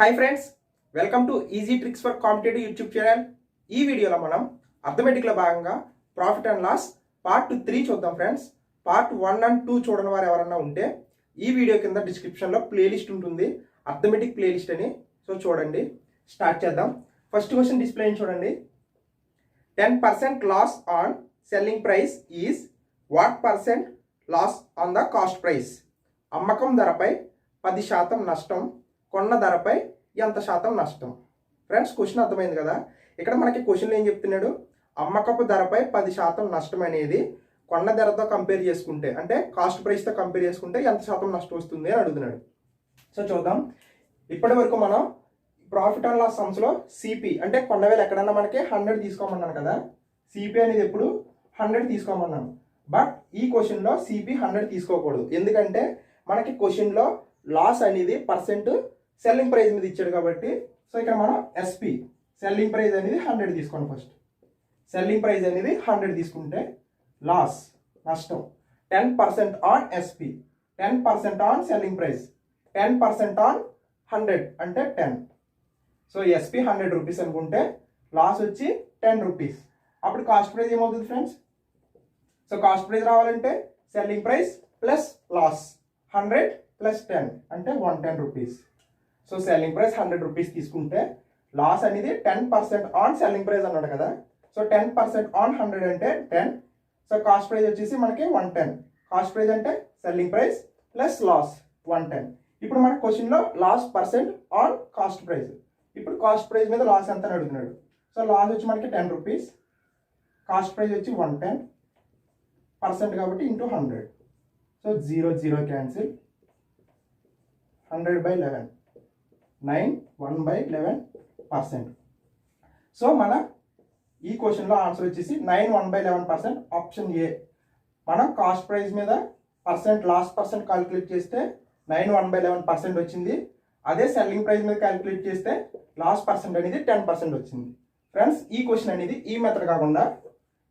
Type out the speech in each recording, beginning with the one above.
Hi friends, welcome to easy tricks for competitive YouTube channel. ఈ వీడియోలో మనం అర్థమెటిక్లో భాగంగా ప్రాఫిట్ అండ్ లాస్ పార్ట్ 3 చూద్దాం ఫ్రెండ్స్. పార్ట్ 1 అండ్ 2 చూడని వారు ఎవరన్నా ఉంటే ఈ వీడియో కింద డిస్క్రిప్షన్లో ప్లేలిస్ట్ ఉంటుంది, అర్థమెటిక్ ప్లేలిస్ట్ అని. సో చూడండి, స్టార్ట్ చేద్దాం. ఫస్ట్ క్వశ్చన్ డిస్ప్లే చూడండి. 10% loss on selling price is what percent loss on the cost price? అమ్మకం ధరపై 10% నష్టం, కొన్న ధరపై ఎంత శాతం నష్టం? ఫ్రెండ్స్, క్వశ్చన్ అర్థమైంది కదా. ఇక్కడ మనకి క్వశ్చన్లో ఏం చెప్తున్నాడు, అమ్మకపు ధరపై 10% నష్టం అనేది కొన్న ధరతో కంపేర్ చేసుకుంటే, అంటే కాస్ట్ ప్రైస్తో కంపేర్ చేసుకుంటే ఎంత శాతం నష్టం వస్తుంది అని అడుగుతున్నాడు. సో చూద్దాం. ఇప్పటి వరకు మనం ప్రాఫిట్ అండ్ లాస్ సమ్స్లో సిపి అంటే కొన్న వేలు ఎక్కడన్నా మనకి 100 తీసుకోమన్నాను కదా. సిపి అనేది ఎప్పుడు 100 తీసుకోమన్నాను. బట్ ఈ క్వశ్చన్లో సిపి 100 తీసుకోకూడదు. ఎందుకంటే మనకి క్వశ్చన్లో లాస్ అనేది పర్సెంట్ సెల్లింగ్ ప్రైస్ మీద ఇచ్చాడు కాబట్టి. సో ఇక్కడ మనం ఎస్పి సెల్లింగ్ ప్రైస్ అనేది 100 తీసుకోండి. ఫస్ట్ సెల్లింగ్ ప్రైస్ అనేది 100 తీసుకుంటే లాస్ నష్టం 10% on SP, 10% on selling price, 10% on 100 అంటే 10. సో ఎస్పి 100 రూపీస్ అనుకుంటే లాస్ వచ్చి 10 రూపీస్. అప్పుడు కాస్ట్ ప్రైస్ ఏమవుతుంది ఫ్రెండ్స్? సో కాస్ట్ ప్రైస్ రావాలంటే selling price plus loss 100 plus 10 అంటే 110 rupees. So selling price 100 rupees తీసుకుంటే లాస్ అనేది 10% ఆన్ సెల్లింగ్ ప్రైస్ అన్నాడు కదా. సో 10% ఆన్ 100 అంటే 10. సో కాస్ట్ ప్రైస్ వచ్చేసి మనకి 110. కాస్ట్ ప్రైస్ అంటే సెల్లింగ్ ప్రైస్ ప్లస్ లాస్ 110. ఇప్పుడు మన క్వశ్చన్లో loss percent on cost price. ఇప్పుడు కాస్ట్ ప్రైస్ మీద లాస్ ఎంత అని అడుగుతున్నాడు. సో లాస్ వచ్చి మనకి 10 రూపీస్, కాస్ట్ ప్రైస్ వచ్చి 110 పర్సెంట్ కాబట్టి ఇంటూ 100. So 0 0 cancel, 100/11 9 1/11%. సో మన ఈ క్వశ్చన్లో ఆన్సర్ వచ్చేసి 9 1/11%. Option A. మనం కాస్ట్ ప్రైస్ మీద పర్సెంట్ లాస్ పర్సెంట్ క్యాలిక్యులేట్ చేస్తే 9 1/11% వచ్చింది. అదే సెల్లింగ్ ప్రైస్ మీద క్యాలిక్యులేట్ చేస్తే లాస్ పర్సెంట్ అనేది 10% వచ్చింది. ఫ్రెండ్స్, ఈ క్వశ్చన్ అనేది ఈ మెథడ్ కాకుండా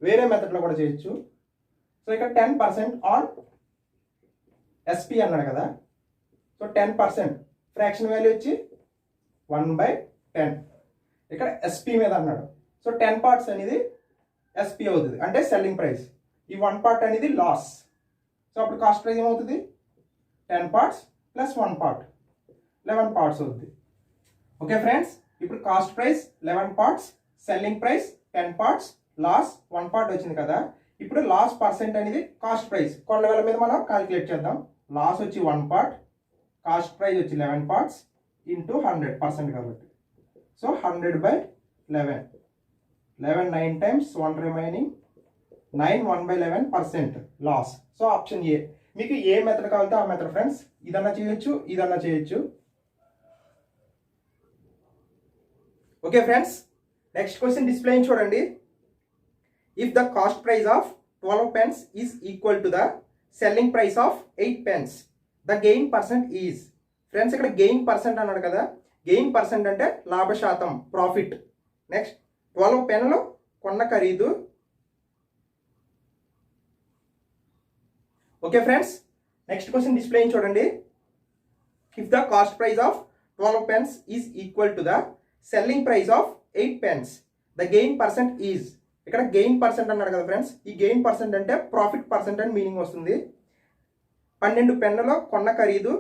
వేరే మెథడ్లో కూడా చేయొచ్చు. సో ఇక్కడ 10% ఆన్ ఎస్పి అన్నాడు కదా. సో 10% ఫ్రాక్షన్ వాల్యూ వచ్చి 1/10. ఇక్కడ ఎస్పి మీద అన్నాడు. సో 10 పార్ట్స్ అనేది ఎస్పి అవుతుంది, అంటే సెల్లింగ్ ప్రైస్. ఈ 1 పార్ట్ అనేది లాస్. సో అప్పుడు కాస్ట్ ప్రైస్ ఏమవుతుంది? 10 పార్ట్స్ ప్లస్ 1 పార్ట్ 11 పార్ట్స్ అవుతుంది. ఓకే ఫ్రెండ్స్, ఇప్పుడు cost price 11 parts, selling price 10 parts, loss 1 part వచ్చింది కదా. ఇప్పుడు లాస్ పర్సెంట్ అనేది కాస్ట్ ప్రైస్ కొన్న వేల మీద మనం క్యాలిక్యులేట్ చేద్దాం. లాస్ వచ్చి 1 పార్ట్, కాస్ట్ ప్రైస్ వచ్చి 11 పార్ట్స్ ఇంటూ 100% కాబట్టి. So 100/11, 11 9 times 1 remaining 9 1/11% loss. So option A. మీకు ఏ మెథడ్ కావాలంటే ఆ మెథడ్ ఫ్రెండ్స్. ఇదన్నా చేయొచ్చు, ఇదన్నా చేయొచ్చు. Okay friends, next question display చూడండి. If the cost price of 12 pence is equal to the selling price of 8 pence, the gain percent is. Friends, ఇక్కడ గెయిన్ పర్సెంట్ అన్నాడు కదా. గెయిన్ పర్సెంట్ అంటే లాభ శాతం, ప్రాఫిట్. నెక్స్ట్ 12 పెన్నులు కొన్న ఖరీదు. Okay friends, next question display చూడండి. If the cost price of 12 pence is equal to the selling price of 8 pence, the gain percent is. ఇక్కడ గెయిన్ పర్సెంట్ అన్నాడు కదా ఫ్రెండ్స్. ఈ గెయిన్ పర్సెంట్ అంటే ప్రాఫిట్ పర్సెంట్ అని మీనింగ్ వస్తుంది. 12 పెన్నుల కొన్న ఖరీదు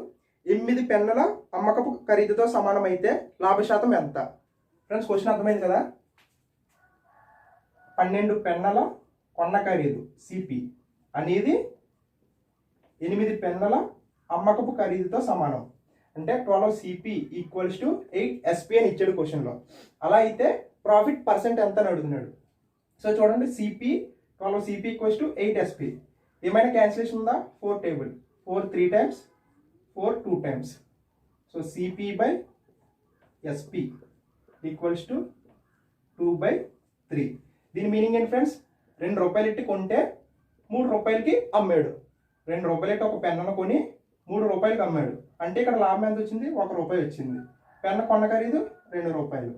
8 పెన్నుల అమ్మకపు ఖరీదుతో సమానమైతే లాభశాతం ఎంత? ఫ్రెండ్స్, క్వశ్చన్ అర్థమైంది కదా. 12 పెన్నుల కొన్న ఖరీదు సిపి అనేది 8 పెన్నుల అమ్మకపు ఖరీదుతో సమానం. అంటే 12 సిపి ఈక్వల్స్ టు 8 ఎస్పి అని ఇచ్చాడు క్వశ్చన్లో. అలా అయితే ప్రాఫిట్ పర్సెంట్ ఎంత అని అడుగుతున్నాడు. సో చూడండి, CP 12 CP equals to 8 SP. ఏమైనా క్యాన్సిలేషన్ ఉందా? 4 table, 4 3 times, 4 2 times. So CP SP equals to 2/3. దీని మీనింగ్ ఏంటి ఫ్రెండ్స్? 2 రూపాయలు ఇట్టి కొంటే 3 రూపాయలకి అమ్మాడు. 2 రూపాయలు ఇట్టి ఒక పెన్నును కొని 3 రూపాయలకి అమ్మాడు. అంటే ఇక్కడ లాభం ఎంత వచ్చింది? 1 రూపాయి వచ్చింది. పెన్ను కొన్న ఖరీదు 2 రూపాయలు.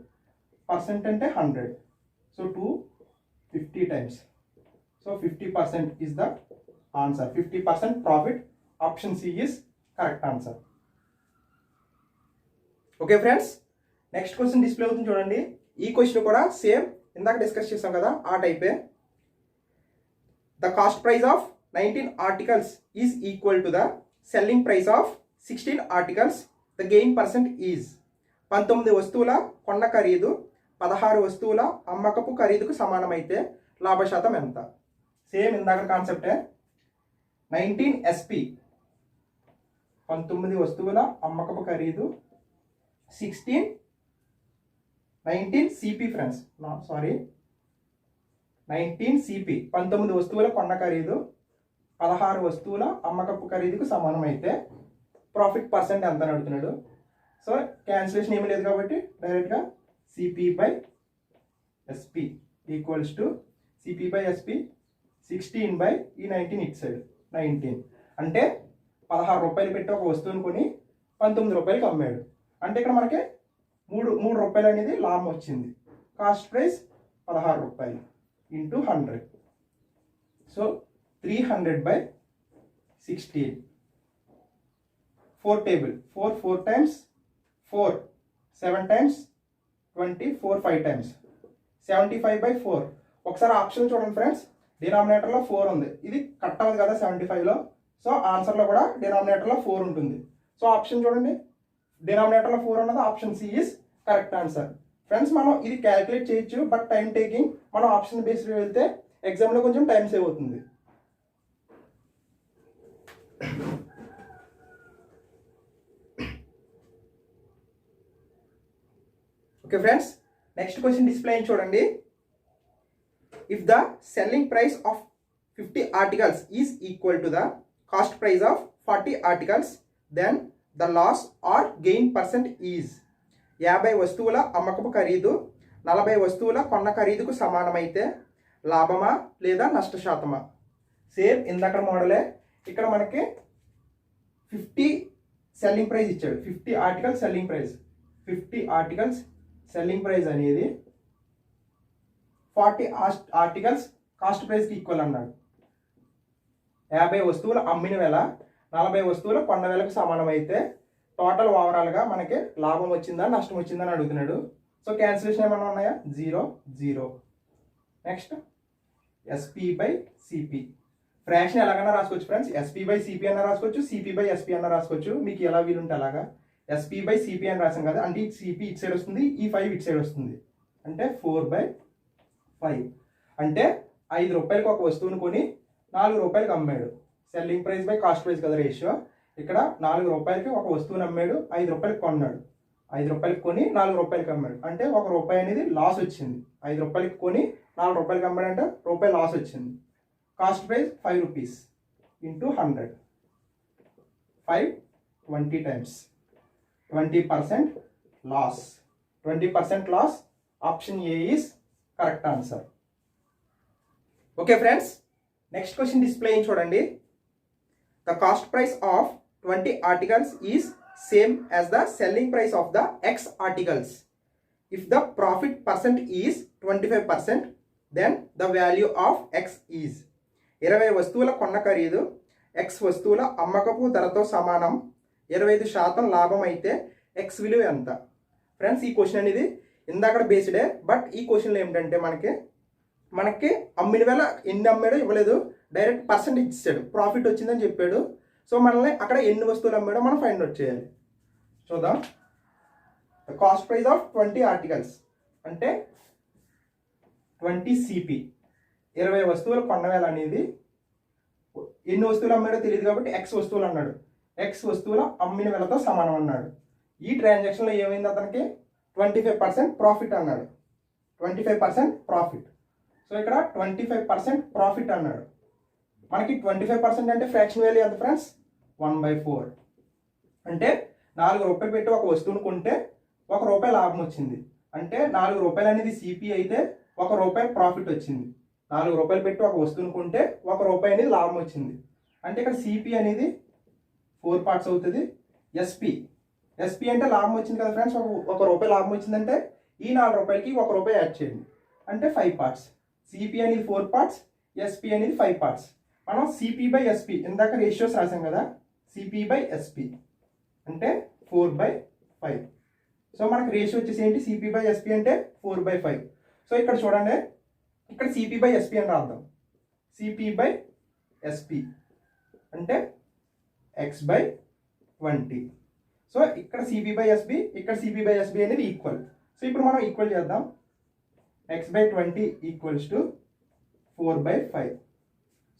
పర్సెంట్ అంటే 100. So 250 times. So 50% is the answer. 50% profit. Option C is correct answer. Okay friends, next question display అవుతుంది చూడండి. ఈ క్వశ్చన్ కూడా సేమ్ ఇందాక డిస్కస్ చేసాం కదా ఆ టైపే. The cost price of 19 articles is equal to the selling price of 16 articles. The gain percent is. 19 వస్తువుల కొన్న ఖరీదు 16 వస్తువుల అమ్మకపు ఖరీదుకు సమానమైతే లాభశాతం ఎంత? సేమ్ ఇందాక కాన్సెప్టే. 19 SP 19 వస్తువుల అమ్మకపు ఖరీదు 19 CP ఫ్రెండ్స్, సారీ 19 CP 19 వస్తువుల కొన్న ఖరీదు 16 వస్తువుల అమ్మకపు ఖరీదుకు సమానం అయితే ప్రాఫిట్ పర్సెంట్ ఎంత అని అడుగుతున్నాడు. సో క్యాన్సిలేషన్ ఏమీ లేదు కాబట్టి డైరెక్ట్గా CP by SP equals to CP by SP 16 by ఈ 19 ఇట్ సైడ్ 19 అంటే 16 రూపాయలు పెట్టి ఒక వస్తువుని కొని 19 రూపాయలకి అమ్మాడు. అంటే ఇక్కడ మనకి 3 రూపాయలు అనేది లాభం వచ్చింది. కాస్ట్ ప్రైస్ 16 రూపాయలు into 100. So 300 by 16. 4 table 4 times 4 7 times 20 4 5 times 75 by 4. ఒకసారి ఆప్షన్ చూడండి ఫ్రెండ్స్, డినామినేటర్లో 4 ఉంది. ఇది కట్ అవ్వదు కదా 75లో. సో ఆన్సర్లో కూడా డినామినేటర్లో 4 ఉంటుంది. సో ఆప్షన్ చూడండి, డినామినేటర్లో 4 ఉన్నది option C is correct answer. Friends మనం ఇది క్యాలిక్యులేట్ చేయొచ్చు, బట్ టైం టేకింగ్. మనం ఆప్షన్ బేస్డ్ వెళ్తే ఎగ్జామ్లో కొంచెం టైం సేవ్ అవుతుంది. Okay friends, next question display చూడండి. If the selling price of 50 articles is equal to the cost price of 40 articles, then the loss or gain percent is. 50 వస్తువుల అమ్మకపు ఖరీదు 40 వస్తువుల కొన్న ఖరీదుకు సమానమైతే లాభమా లేదా నష్టశాతమా? సేమ్ ఇందాక మోడలే. ఇక్కడ మనకి 50 సెల్లింగ్ ప్రైస్ ఇచ్చాడు. 50 articles selling price. 50 articles selling price అనేది 40 ఆర్టికల్స్ కాస్ట్ ప్రైస్కి ఈక్వల్ అన్నాడు. 50 వస్తువులు అమ్మిన వేళ 40 వస్తువులు కొన్న వేలకు సమానం అయితే టోటల్ ఓవరాల్గా మనకి లాభం వచ్చిందా నష్టం వచ్చిందా అని అడుగుతున్నాడు. సో క్యాన్సిలేషన్ ఏమన్నా ఉన్నాయా? 0 0. Next SP by CP. Fraction ఎలాగైనా రాసుకోవచ్చు ఫ్రెండ్స్. SP బై CP అన్న రాసుకోవచ్చు, CP బై SP అన్న రాసుకోవచ్చు. మీకు ఎలా వీలుంటే అలాగా. SP బై CP అని రాసాం కదా, అంటే CP ఇటు సైడ్ వస్తుంది, ఈ 5 ఇటు సైడ్ వస్తుంది. అంటే 4 బై 5. అంటే 5 రూపాయలకి ఒక వస్తువుని కొని 4 రూపాయలకి అమ్మాడు. Selling price by cost price కదా రేషియో. ఇక్కడ 4 రూపాయలకి ఒక వస్తువుని అమ్మాడు, 5 రూపాయలకి కొన్నాడు. 5 రూపాయలకి కొని 4 రూపాయలకి అమ్మాడు. అంటే 1 రూపాయి అనేది లాస్ వచ్చింది. 5 రూపాయలకి కొని 4 రూపాయలకి అమ్మాడు అంటే రూపాయి లాస్ వచ్చింది. Cost price 5 rupees into 100. 5 20 times 20% loss. 20% loss. Option A is correct answer. Okay friends, next question display చూడండి. The cost price of 20 articles is same as the selling price of the X articles. If the profit percent is 25%, then the value of X is. 20 వస్తువుల కొన్న ఖరీదు X వస్తువుల అమ్మకపు ధరతో సమానం. 25% లాభం అయితే X విలువ ఎంత? ఫ్రెండ్స్ ఈ క్వశ్చన్ అనేది ఇందాక బేస్డే, బట్ ఈ క్వశ్చన్లో ఏమిటంటే మనకి అమ్మిన వేళ ఎన్ని అమ్మాడో ఇవ్వలేదు, డైరెక్ట్ పర్సెంటేజ్ ఇచ్చాడు, ప్రాఫిట్ వచ్చిందని చెప్పాడు. సో మనల్ని అక్కడ ఎన్ని వస్తువులు అమ్మాడో మనం ఫైండ్ అవుట్ చేయాలి. చూద్దాం. The cost price of 20 articles అంటే 20 CP. 20 వస్తువులు కొన్న వేళ అనేది ఎన్ని వస్తువులు అమ్మాడో తెలియదు కాబట్టి X వస్తువులు అన్నాడు. X వస్తువుల అమ్మిన వేళతో సమానం అన్నాడు. ఈ ట్రాన్సాక్షన్లో ఏమైంది, అతనికి 25% ప్రాఫిట్ అన్నాడు. 25% ప్రాఫిట్. సో ఇక్కడ 25% ప్రాఫిట్ అన్నాడు. మనకి 25% అంటే ఫ్రాక్షన్ వాల్యూ ఎంత ఫ్రెండ్స్? 1/4. అంటే 4 రూపాయలు పెట్టి ఒక వస్తువును కొంటే 1 రూపాయి లాభం వచ్చింది. అంటే 4 రూపాయలు అనేది CP అయితే 1 రూపాయి ప్రాఫిట్ వచ్చింది. 4 రూపాయలు పెట్టి ఒక వస్తువును కొంటే 1 రూపాయి అనేది లాభం వచ్చింది. అంటే ఇక్కడ CP అనేది 4 పార్ట్స్ అవుతుంది. SP అంటే లాభం వచ్చింది కదా ఫ్రెండ్స్, 1 రూపాయి లాభం వచ్చిందంటే ఈ 4 రూపాయలకి 1 రూపాయి యాడ్ చేయండి, అంటే 5 పార్ట్స్. CP అనేది 4 పార్ట్స్, SP అనేది 5 పార్ట్స్. మనం CP బై SP ఇందాక రేషియోస్ రాసాం కదా, CP బై SP అంటే 4/5. సో మనకి రేషియో వచ్చేసి ఏంటి, CP/SP అంటే 4/5. సో ఇక్కడ చూడండి, ఇక్కడ CP/SP అని రాద్దాం. CP/SP అంటే x/20. సో ఇక్కడ CP/SP, ఇక్కడ CP/SP అనేది ఈక్వల్. సో ఇప్పుడు మనం ఈక్వల్ చేద్దాం. x/20 equals to 4/5.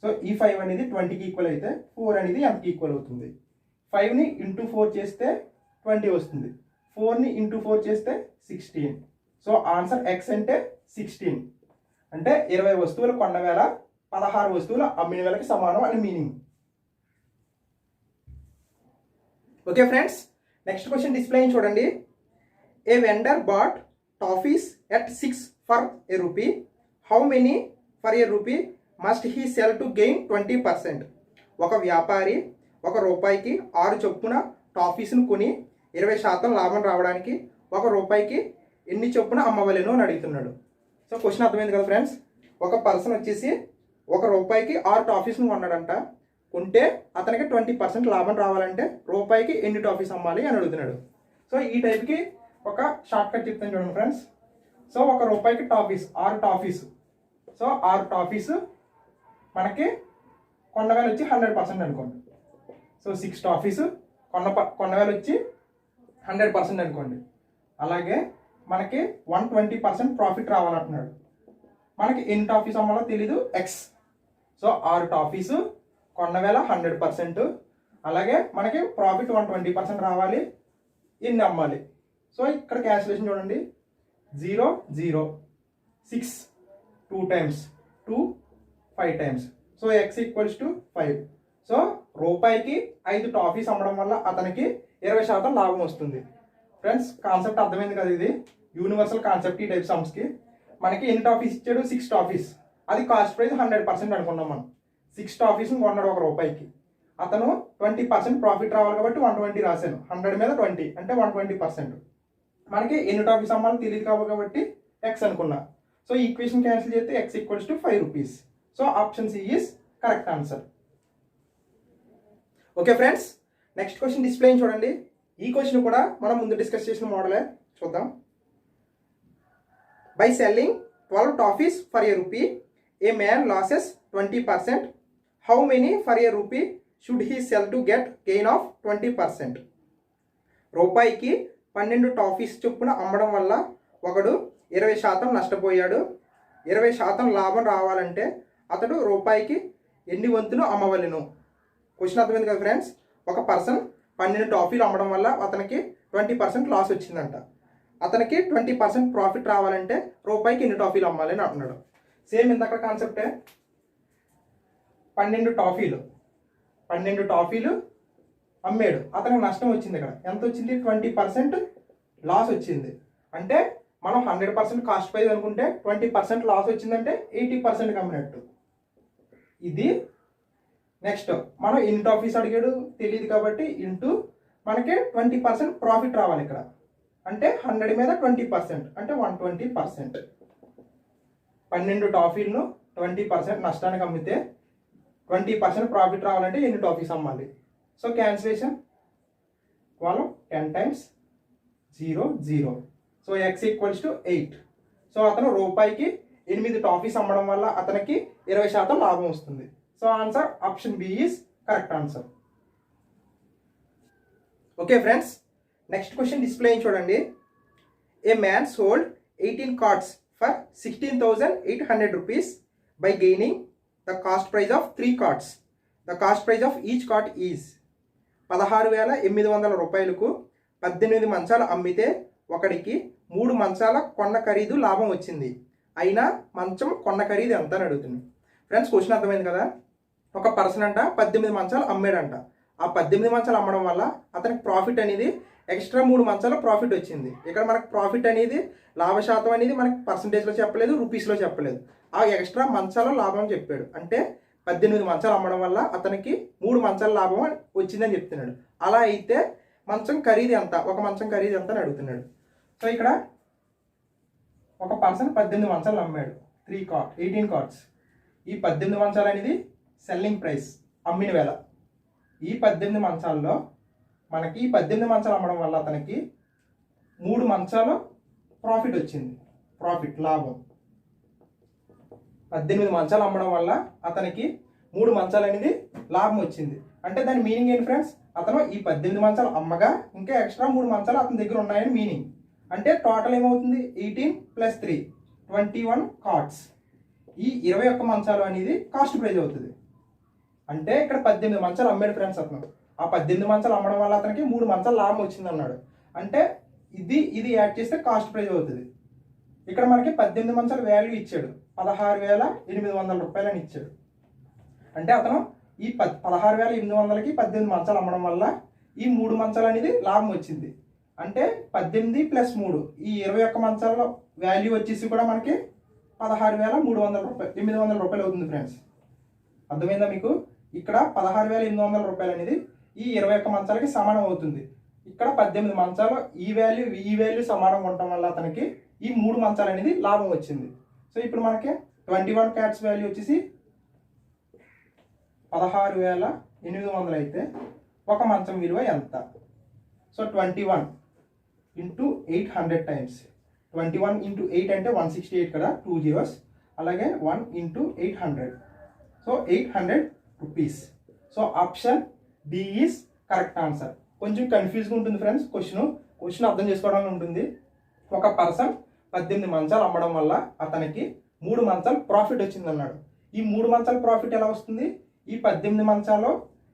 సో ఈ 5 అనేది 20కి ఈక్వల్ అయితే 4 అనేది ఎంతకి ఈక్వల్ అవుతుంది? 5ని ఇంటూ 4 చేస్తే 20 వస్తుంది. 4ని ఇంటూ 4 చేస్తే 16. సో ఆన్సర్ x అంటే 16. అంటే 20 వస్తువులు కొన్న వేళ 16 వస్తువులు అమ్మిన వేళకి సమానం అని meaning. Okay friends, next question display చూడండి. A vendor bought toffees at 6 for a rupee. How many for a rupee must he sell to gain 20%. ఒక వ్యాపారి ₹1కి 6 చొప్పున టాఫీస్ను కొని 20% లాభం రావడానికి ₹1కి ఎన్ని చొప్పున అమ్మవలెను అని అడుగుతున్నాడు. సో క్వశ్చన్ అర్థమైంది కదా ఫ్రెండ్స్. ఒక పర్సన్ వచ్చేసి ₹1కి 6 టాఫీస్ను కొన్నాడంట. కొంటే అతనికి 20% లాభం రావాలంటే ₹1కి ఎన్ని టాఫీస్ అమ్మాలి అని అడుగుతున్నాడు. సో ఈ టైప్కి ఒక షార్ట్ కట్ చెప్తాను చూడండి ఫ్రెండ్స్. సో ₹1కి టాఫీస్ 6 టాఫీస్. సో 6 టాఫీస్ మనకి కొన్న వేల వచ్చి 100% అనుకోండి. సో 6 టాఫీస్ కొన్న వేల వచ్చి 100% అనుకోండి. అలాగే మనకి 120% ప్రాఫిట్ రావాలంటున్నాడు. మనకి ఎన్ని టాఫీస్ అమ్మాలో తెలీదు, ఎక్స్. సో 6 టాఫీస్ కొన్న వేల 100%, అలాగే మనకి ప్రాఫిట్ 120% రావాలి, ఎన్ని అమ్మాలి. సో ఇక్కడ క్యాల్కులేషన్ చూడండి. 0 0 6 2 times 2 5 times. So x equals to 5. So ₹1కి 5 టాఫీస్ అమ్మడం వల్ల అతనికి 20% లాభం వస్తుంది. ఫ్రెండ్స్ కాన్సెప్ట్ అర్థమైంది కదా, ఇది యూనివర్సల్ కాన్సెప్ట్. ఈ టైప్ సమ్స్కి మనకి ఎన్ని టాఫీస్ ఇచ్చాడు, 6 టాఫీస్. అది కాస్ట్ ప్రైస్ 100% అనుకున్నాం మనం. 6 టాఫీస్ని కొన్నాడు ₹1కి. అతను 20% ప్రాఫిట్ రావాలి కాబట్టి 120 రాశాను. 100 మీద 20 అంటే 120%. మనకి ఎన్ని టాఫీస్ అమ్మాలో తెలియదు కాబట్టి x అనుకున్నా. సో ఈక్వేషన్ క్యాన్సిల్ చేస్తే x equals to 5 rupees. So option C is correct answer. Okay friends, next question display చూడండి. ఈ క్వశ్చన్ కూడా మనం ముందు డిస్కస్ చేసిన మోడలే, చూద్దాం. By selling 12 toffees for a rupee A man losses 20%. How many for a rupee should he sell to get gain of 20%. ₹1కి 12 toffees చొప్పున అమ్మడం వల్ల ఒకడు 20% నష్టపోయాడు. 20% లాభం రావాలంటే అతడు ₹1కి ఎన్ని వంతులు అమ్మవలెను. క్వశ్చన్ అర్థమైంది కదా ఫ్రెండ్స్. ఒక పర్సన్ 12 టాఫీలు అమ్మడం వల్ల అతనికి 20% లాస్ వచ్చిందంట. అతనికి 20% ప్రాఫిట్ రావాలంటే ₹1కి ఎన్ని టాఫీలు అమ్మాలి అని అంటున్నాడు. సేమ్ ఇంతక్కడ కాన్సెప్టే. 12 టాఫీలు అమ్మాడు, అతనికి నష్టం వచ్చింది. ఇక్కడ ఎంత వచ్చింది, 20% లాస్ వచ్చింది. అంటే మనం 100% కాస్ట్ ప్రైస్ అనుకుంటే 20% లాస్ వచ్చిందంటే 80% అమ్మినట్టు. ఇది నెక్స్ట్ మనం ఎన్ని టాఫీస్ అడిగాడు తెలియదు కాబట్టి ఇంటూ మనకి 20% ప్రాఫిట్ రావాలి ఇక్కడ. అంటే 100 మీద 20% అంటే 120%. 12 టాఫీలను 20% నష్టానికి అమ్మితే 20% ప్రాఫిట్ రావాలంటే ఎన్ని టాఫీస్ అమ్మాలి. సో క్యాన్సిలేషన్ వాళ్ళు 10 times 0 0. So x equals to 8. So అతను ₹1కి 8 టాఫీస్ అమ్మడం వల్ల అతనికి 20% లాభం వస్తుంది. So answer option B is correct answer. Okay friends, next question display చూడండి. A man sold 18 cards for 16,800 rupees by gaining the cost price of 3 cards. The cost price of each card is 16,800 రూపాయలకు 18 మంచాలు అమ్మితే ఒకడికి 3 మంచాల కొన్న ఖరీదు లాభం వచ్చింది. అయినా మంచం కొన్న ఖరీదు ఎంత అని అడుగుతుంది. ఫ్రెండ్స్ క్వశ్చన్ అర్థమైంది కదా. ఒక పర్సన్ అంట 18 మంచాలు అమ్మాడంట. ఆ 18 మంచాలు అమ్మడం వల్ల అతనికి ప్రాఫిట్ అనేది ఎక్స్ట్రా 3 మంచాల ప్రాఫిట్ వచ్చింది. ఇక్కడ మనకు ప్రాఫిట్ అనేది లాభ శాతం అనేది మనకి పర్సంటేజ్లో చెప్పలేదు, రూపీస్లో చెప్పలేదు. ఆ ఎక్స్ట్రా మంచాల లాభం చెప్పాడు. అంటే 18 మంచాలు అమ్మడం వల్ల అతనికి 3 మంచాల లాభం వచ్చిందని చెప్తున్నాడు. అలా అయితే మంచం ఖరీదు ఎంత, ఒక మంచం ఖరీదు ఎంత అని అడుగుతున్నాడు. సో ఇక్కడ ఒక పర్సన్ 18 మంచాలు అమ్మాడు, 18 cards. ఈ 18 మంచాలు అనేది సెల్లింగ్ ప్రైస్, అమ్మిన వేళ. ఈ 18 మంచాల్లో మనకి 18 మంచాలు అమ్మడం వల్ల అతనికి 3 మంచాలు ప్రాఫిట్ వచ్చింది, లాభం. 18 మంచాలు అమ్మడం వల్ల అతనికి 3 మంచాలు అనేది లాభం వచ్చింది. అంటే దాని మీనింగ్ ఏంటి ఫ్రెండ్స్, అతను ఈ 18 మంచాలు అమ్మగా ఇంకా ఎక్స్ట్రా 3 మంచాలు అతని దగ్గర ఉన్నాయని మీనింగ్. అంటే టోటల్ ఏమవుతుంది, 18 + 3 21 కార్డ్స్. ఈ 21 మంచాలు అనేది కాస్ట్ ప్రైజ్ అవుతుంది. అంటే ఇక్కడ 18 మంచాలు అమ్మాడు ఫ్రెండ్స్ అతను. ఆ 18 మంచాలు అమ్మడం వల్ల అతనికి 3 మంచాలు లాభం వచ్చింది అన్నాడు. అంటే ఇది యాడ్ చేస్తే కాస్ట్ ప్రైజ్ అవుతుంది. ఇక్కడ మనకి 18 మంచాల వాల్యూ ఇచ్చాడు, 16,800 రూపాయలు అని ఇచ్చాడు. అంటే అతను ఈ 16,800కి 18 మంచాలు అమ్మడం వల్ల ఈ 3 మంచాలు అనేది లాభం వచ్చింది. అంటే 18 + 3 ఈ 21 మంచాల వాల్యూ వచ్చేసి కూడా మనకి 16,300 రూపాయలు, 800 రూపాయలు అవుతుంది ఫ్రెండ్స్. అర్థమైందా మీకు? ఇక్కడ 16,800 రూపాయలు అనేది ఈ 21 మంచాలకి సమానం అవుతుంది. ఇక్కడ 18 మంచాలు ఈ వాల్యూ సమానంగా ఉండటం వల్ల అతనికి ఈ 3 మంచాలు అనేది లాభం వచ్చింది. సో ఇప్పుడు మనకి 21 క్యాట్స్ వాల్యూ వచ్చేసి 16,800 అయితే ఒక మంచం విలువ ఎంత? సో 21 × 800 టైమ్స్ 21 × 8 అంటే 168 కదా, 2 zeros. అలాగే 1 × 800, so 800 rupees. So option D is correct answer. కొంచెం కన్ఫ్యూజ్గా ఉంటుంది ఫ్రెండ్స్, క్వశ్చన్ అర్థం చేసుకోవడానికి ఉంటుంది. ఒక పర్సన్ 18 మంచాలు అమ్మడం వల్ల అతనికి 3 మంచాలు ప్రాఫిట్ వచ్చింది అన్నాడు. ఈ 3 మంచాల ప్రాఫిట్ ఎలా వస్తుంది? ఈ 18 మంచాలు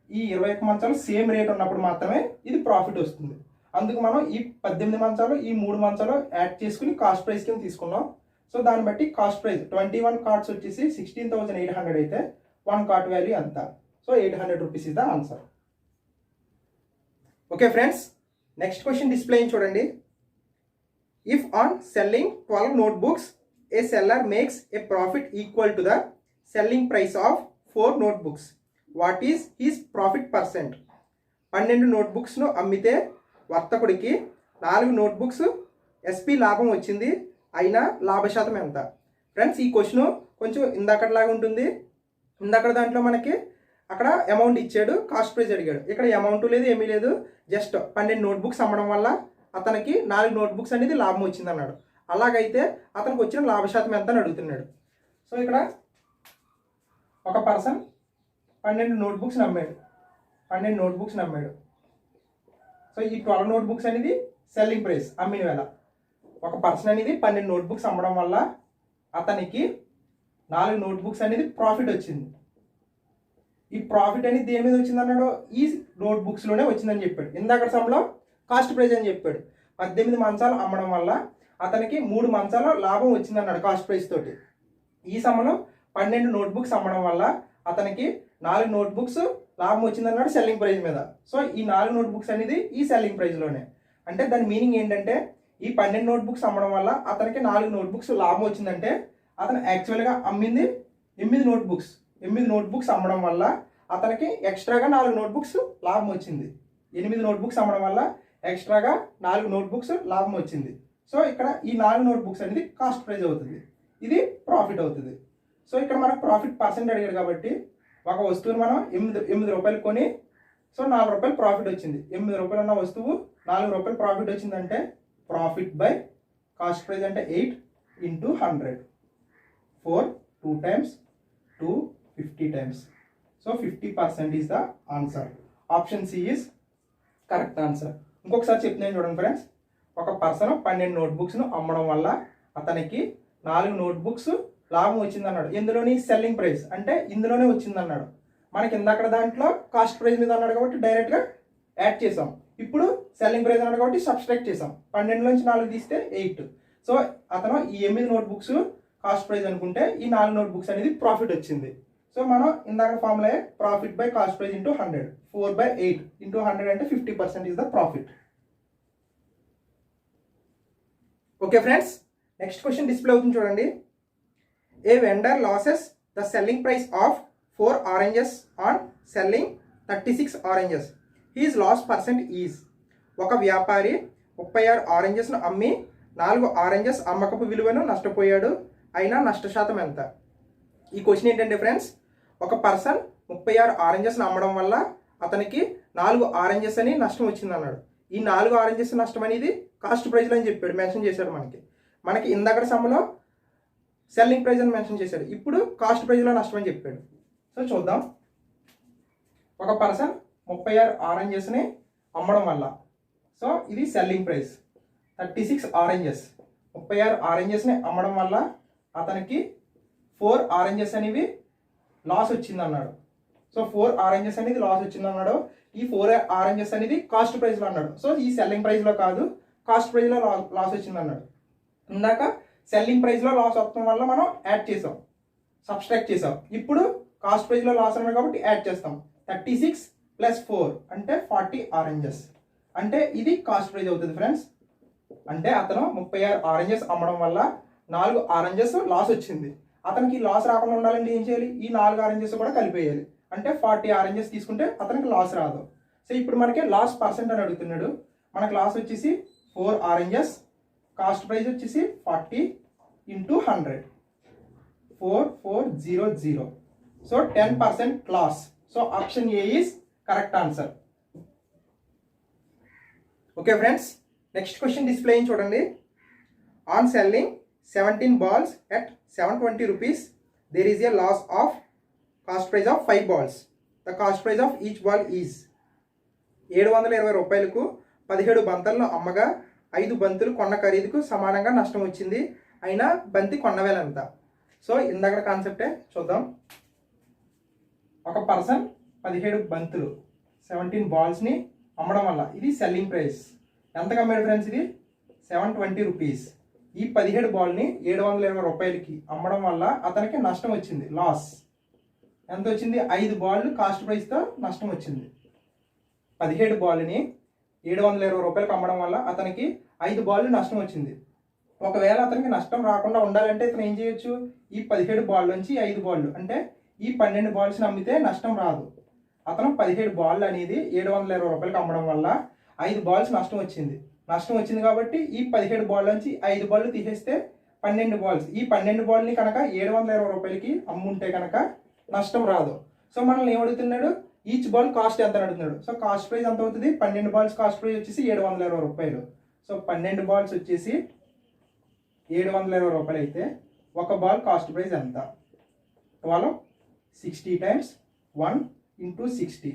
ఈ 21 మంచాలు సేమ్ రేట్ ఉన్నప్పుడు మాత్రమే ఇది ప్రాఫిట్ వస్తుంది. అందుకు మనం ఈ 18 మంచాలు ఈ 3 మంచాలు యాడ్ చేసుకుని కాస్ట్ ప్రైస్ కింద తీసుకున్నాం. సో దాన్ని బట్టి కాస్ట్ ప్రైస్ 21 కార్డ్స్ వచ్చేసి 16,800 అయితే 1 కార్డ్ వాల్యూ ఎంత? So 800 rupees is the answer. Okay friends, next question display చూడండి. If on selling 12 notebooks a seller makes a profit equal to the selling price of 4 notebooks, what is his profit percent? 12 నోట్బుక్స్ను అమ్మితే వర్తకుడికి 4 notebooks SP లాభం వచ్చింది, అయినా లాభశాతం ఎంత? Friends ఈ question కొంచెం ఇందాకట్లాగా ఉంటుంది. ఇందాక దాంట్లో మనకి అక్కడ అమౌంట్ ఇచ్చాడు, కాస్ట్ ప్రైస్ అడిగాడు. ఇక్కడ అమౌంట్ లేదు, ఏమీ లేదు, జస్ట్ 12 నోట్బుక్స్ అమ్మడం వల్ల అతనికి 4 నోట్బుక్స్ అనేది లాభం వచ్చింది అన్నాడు. అలాగైతే అతనికి వచ్చిన లాభశాతం ఎంత అని అడుగుతున్నాడు. సో ఇక్కడ ఒక పర్సన్ 12 నోట్బుక్స్ అమ్మాడు. సో ఈ 12 నోట్బుక్స్ అనేది సెల్లింగ్ ప్రైస్, అమ్మిన వేళ. ఒక పర్సన్ అనేది 12 నోట్బుక్స్ అమ్మడం వల్ల అతనికి 4 నోట్బుక్స్ అనేది ప్రాఫిట్ వచ్చింది. ఈ ప్రాఫిట్ అనేది దేని మీద వచ్చింది అన్నాడు? ఈ నోట్బుక్స్లోనే వచ్చిందని చెప్పాడు. ఇందాక సమయంలో కాస్ట్ ప్రైస్ అని చెప్పాడు. 18 మంచాలు అమ్మడం వల్ల అతనికి 3 మంచాల లాభం వచ్చింది అన్నాడు కాస్ట్ ప్రైస్ తోటి. ఈ సమయంలో 12 నోట్బుక్స్ అమ్మడం వల్ల అతనికి 4 నోట్బుక్స్ లాభం వచ్చింది అన్నాడు సెల్లింగ్ ప్రైస్ మీద. సో ఈ 4 నోట్బుక్స్ అనేది ఈ సెల్లింగ్ ప్రైస్లోనే. అంటే దాని మీనింగ్ ఏంటంటే ఈ 12 నోట్బుక్స్ అమ్మడం వల్ల అతనికి 4 నోట్బుక్స్ లాభం వచ్చిందంటే అతను యాక్చువల్గా అమ్మింది 8 నోట్బుక్స్ అమ్మడం వల్ల అతనికి ఎక్స్ట్రాగా 4 నోట్బుక్స్ లాభం వచ్చింది. 8 నోట్బుక్స్ అమ్మడం వల్ల ఎక్స్ట్రాగా 4 నోట్బుక్స్ లాభం వచ్చింది. సో ఇక్కడ ఈ 4 నోట్బుక్స్ అనేది కాస్ట్ ప్రైస్ అవుతుంది, ఇది ప్రాఫిట్ అవుతుంది. సో ఇక్కడ మనకు ప్రాఫిట్ పర్సెంట్ అడిగాడు కాబట్టి ఒక వస్తువుని మనం 8 రూపాయలు కొని సో 4 రూపాయలు ప్రాఫిట్ వచ్చింది. 8 రూపాయలు ఉన్న వస్తువు 4 రూపాయలు ప్రాఫిట్ వచ్చిందంటే ప్రాఫిట్ బై కాస్ట్ ప్రైస్ అంటే 8 × 100, 4 2 times 2 50 times. So 50% is the answer. Option C is correct answer. ఇంకొకసారి చెప్తున్నాను చూడండి ఫ్రెండ్స్. ఒక పర్సన్ 12 నోట్బుక్స్ను అమ్మడం వల్ల అతనికి 4 నోట్బుక్స్ లాభం వచ్చింది అన్నాడు. ఇందులోని సెల్లింగ్ ప్రైస్ అంటే ఇందులోనే వచ్చింది అన్నాడు. మనకి ఇందాక దాంట్లో కాస్ట్ ప్రైస్ మీద అన్నాడు కాబట్టి డైరెక్ట్గా యాడ్ చేసాం. ఇప్పుడు సెల్లింగ్ ప్రైస్ అన్నాడు కాబట్టి సబ్స్ట్రాక్ట్ చేసాం. 12 నుంచి 4 తీస్తే 8. సో అతను ఈ 8 నోట్బుక్స్ కాస్ట్ ప్రైస్ అనుకుంటే ఈ 4 నోట్బుక్స్ అనేది ప్రాఫిట్ వచ్చింది. సో మనం ఇందాక formula profit by cost price into 100, 4/8 into 100 అంటే 50% is the profit. Okay friends, next question display అవుతుంది చూడండి. A vendor loses the selling price of 4 oranges on selling 36 oranges. His loss percent is. ఒక వ్యాపారి 36 ఆరెంజెస్ను అమ్మి 4 oranges అమ్మకపు విలువను నష్టపోయాడు, అయినా నష్టశాతం ఎంత? ఈ క్వశ్చన్ ఏంటంటే ఫ్రెండ్స్, ఒక పర్సన్ 36 ఆరెంజెస్ను అమ్మడం వల్ల అతనికి 4 ఆరెంజెస్ అని నష్టం వచ్చింది అన్నాడు. ఈ 4 ఆరెంజెస్ నష్టం అనేది కాస్ట్ ప్రైజ్లో అని చెప్పాడు, మెన్షన్ చేశాడు. మనకి ఇందాక సమ్లో సెల్లింగ్ ప్రైజ్ అని మెన్షన్ చేశాడు, ఇప్పుడు కాస్ట్ ప్రైజ్లో నష్టం అని చెప్పాడు. సో చూద్దాం. ఒక పర్సన్ 36 ఆరెంజెస్ని అమ్మడం వల్ల, సో ఇది సెల్లింగ్ ప్రైస్ 36 ఆరెంజెస్. 36 ఆరెంజెస్ని అమ్మడం వల్ల అతనికి 4 ఆరెంజెస్ అనేవి లాస్ వచ్చింది అన్నాడు. సో 4 ఆరెంజెస్ అనేది లాస్ వచ్చింది అన్నాడు. ఈ 4 ఆరెంజెస్ అనేది కాస్ట్ ప్రైస్లో అన్నాడు. సో ఈ సెల్లింగ్ ప్రైస్లో కాదు, కాస్ట్ ప్రైస్లో లాస్ వచ్చింది అన్నాడు. ఇందాక సెల్లింగ్ ప్రైస్లో లాస్ అవడం వల్ల మనం యాడ్ చేసాం, సబ్స్ట్రాక్ట్ చేసాం. ఇప్పుడు కాస్ట్ ప్రైస్లో లాస్ అన్నాడు కాబట్టి యాడ్ చేస్తాం. 36 + 4 అంటే 40 ఆరెంజెస్, అంటే ఇది కాస్ట్ ప్రైస్ అవుతుంది ఫ్రెండ్స్. అంటే అతను 36 ఆరెంజెస్ అమ్మడం వల్ల 4 ఆరెంజెస్ లాస్ వచ్చింది. అతనికి లాస్ రాకుండా ఉండాలంటే ఏం చేయాలి? ఈ 4 ఆరెంజెస్ కూడా కలిపేయాలి. అంటే 40 ఆరెంజెస్ తీసుకుంటే అతనికి లాస్ రాదు. సో ఇప్పుడు మనకి లాస్ పర్సెంట్ అని అడుగుతున్నాడు. మనకి లాస్ వచ్చేసి 4 ఆరెంజెస్, కాస్ట్ ప్రైస్ వచ్చేసి 40 × 100, 4400. So 10% loss. So option A is correct answer. Okay friends, next question display చూడండి. On selling 17 balls at 720 rupees, there is a loss of cost price of 5 balls. The cost price of each ball is 720 రూపాయలకు 17 బంతులను అమ్మగా 5 బంతులు కొన్న ఖరీదుకు సమానంగా నష్టం వచ్చింది. అయినా బంతి కొన్న వేల ఎంత? సో ఇందాక కాన్సెప్టే చూద్దాం. ఒక పర్సన్ 17 బంతులు 17 బాల్స్ని అమ్మడం వల్ల ఇది సెల్లింగ్ ప్రైస్. ఎంతకు అమ్మాడు ఫ్రెండ్స్? ఇది 720 రూపీస్. ఈ 17 బాల్ని 720 రూపాయలకి అమ్మడం వల్ల అతనికి నష్టం వచ్చింది, లాస్. ఎంత వచ్చింది? 5 బాళ్ళు కాస్ట్ ప్రైస్తో నష్టం వచ్చింది. 17 బాల్ని 720 రూపాయలకి అమ్మడం వల్ల అతనికి 5 బాళ్ళు నష్టం వచ్చింది. ఒకవేళ అతనికి నష్టం రాకుండా ఉండాలంటే ఇతను ఏం చేయొచ్చు? ఈ 17 బాల్ నుంచి 5 బాళ్ళు అంటే ఈ 12 బాల్స్ని అమ్మితే నష్టం రాదు. అతను 17 బాల్ అనేది 720 రూపాయలకి అమ్మడం వల్ల 5 బాల్స్ నష్టం వచ్చింది. నష్టం వచ్చింది కాబట్టి ఈ 17 బాల్ నుంచి 5 బాళ్ళు తీసేస్తే 12 బాల్స్. ఈ 12 బాల్ని కనుక 720 రూపాయలకి అమ్ముంటే కనుక నష్టం రాదు. సో మనల్ని ఏమడుగుతున్నాడు? ఈచ్ బాల్ కాస్ట్ ఎంత అడుగుతున్నాడు. సో కాస్ట్ ప్రైస్ ఎంత అవుతుంది? 12 బాల్స్ కాస్ట్ ప్రైస్ వచ్చేసి 720 రూపాయలు. సో 12 బాల్స్ వచ్చేసి 720 రూపాయలు అయితే ఒక బాల్ కాస్ట్ ప్రైస్ ఎంత? 12 60 × 1 × 60.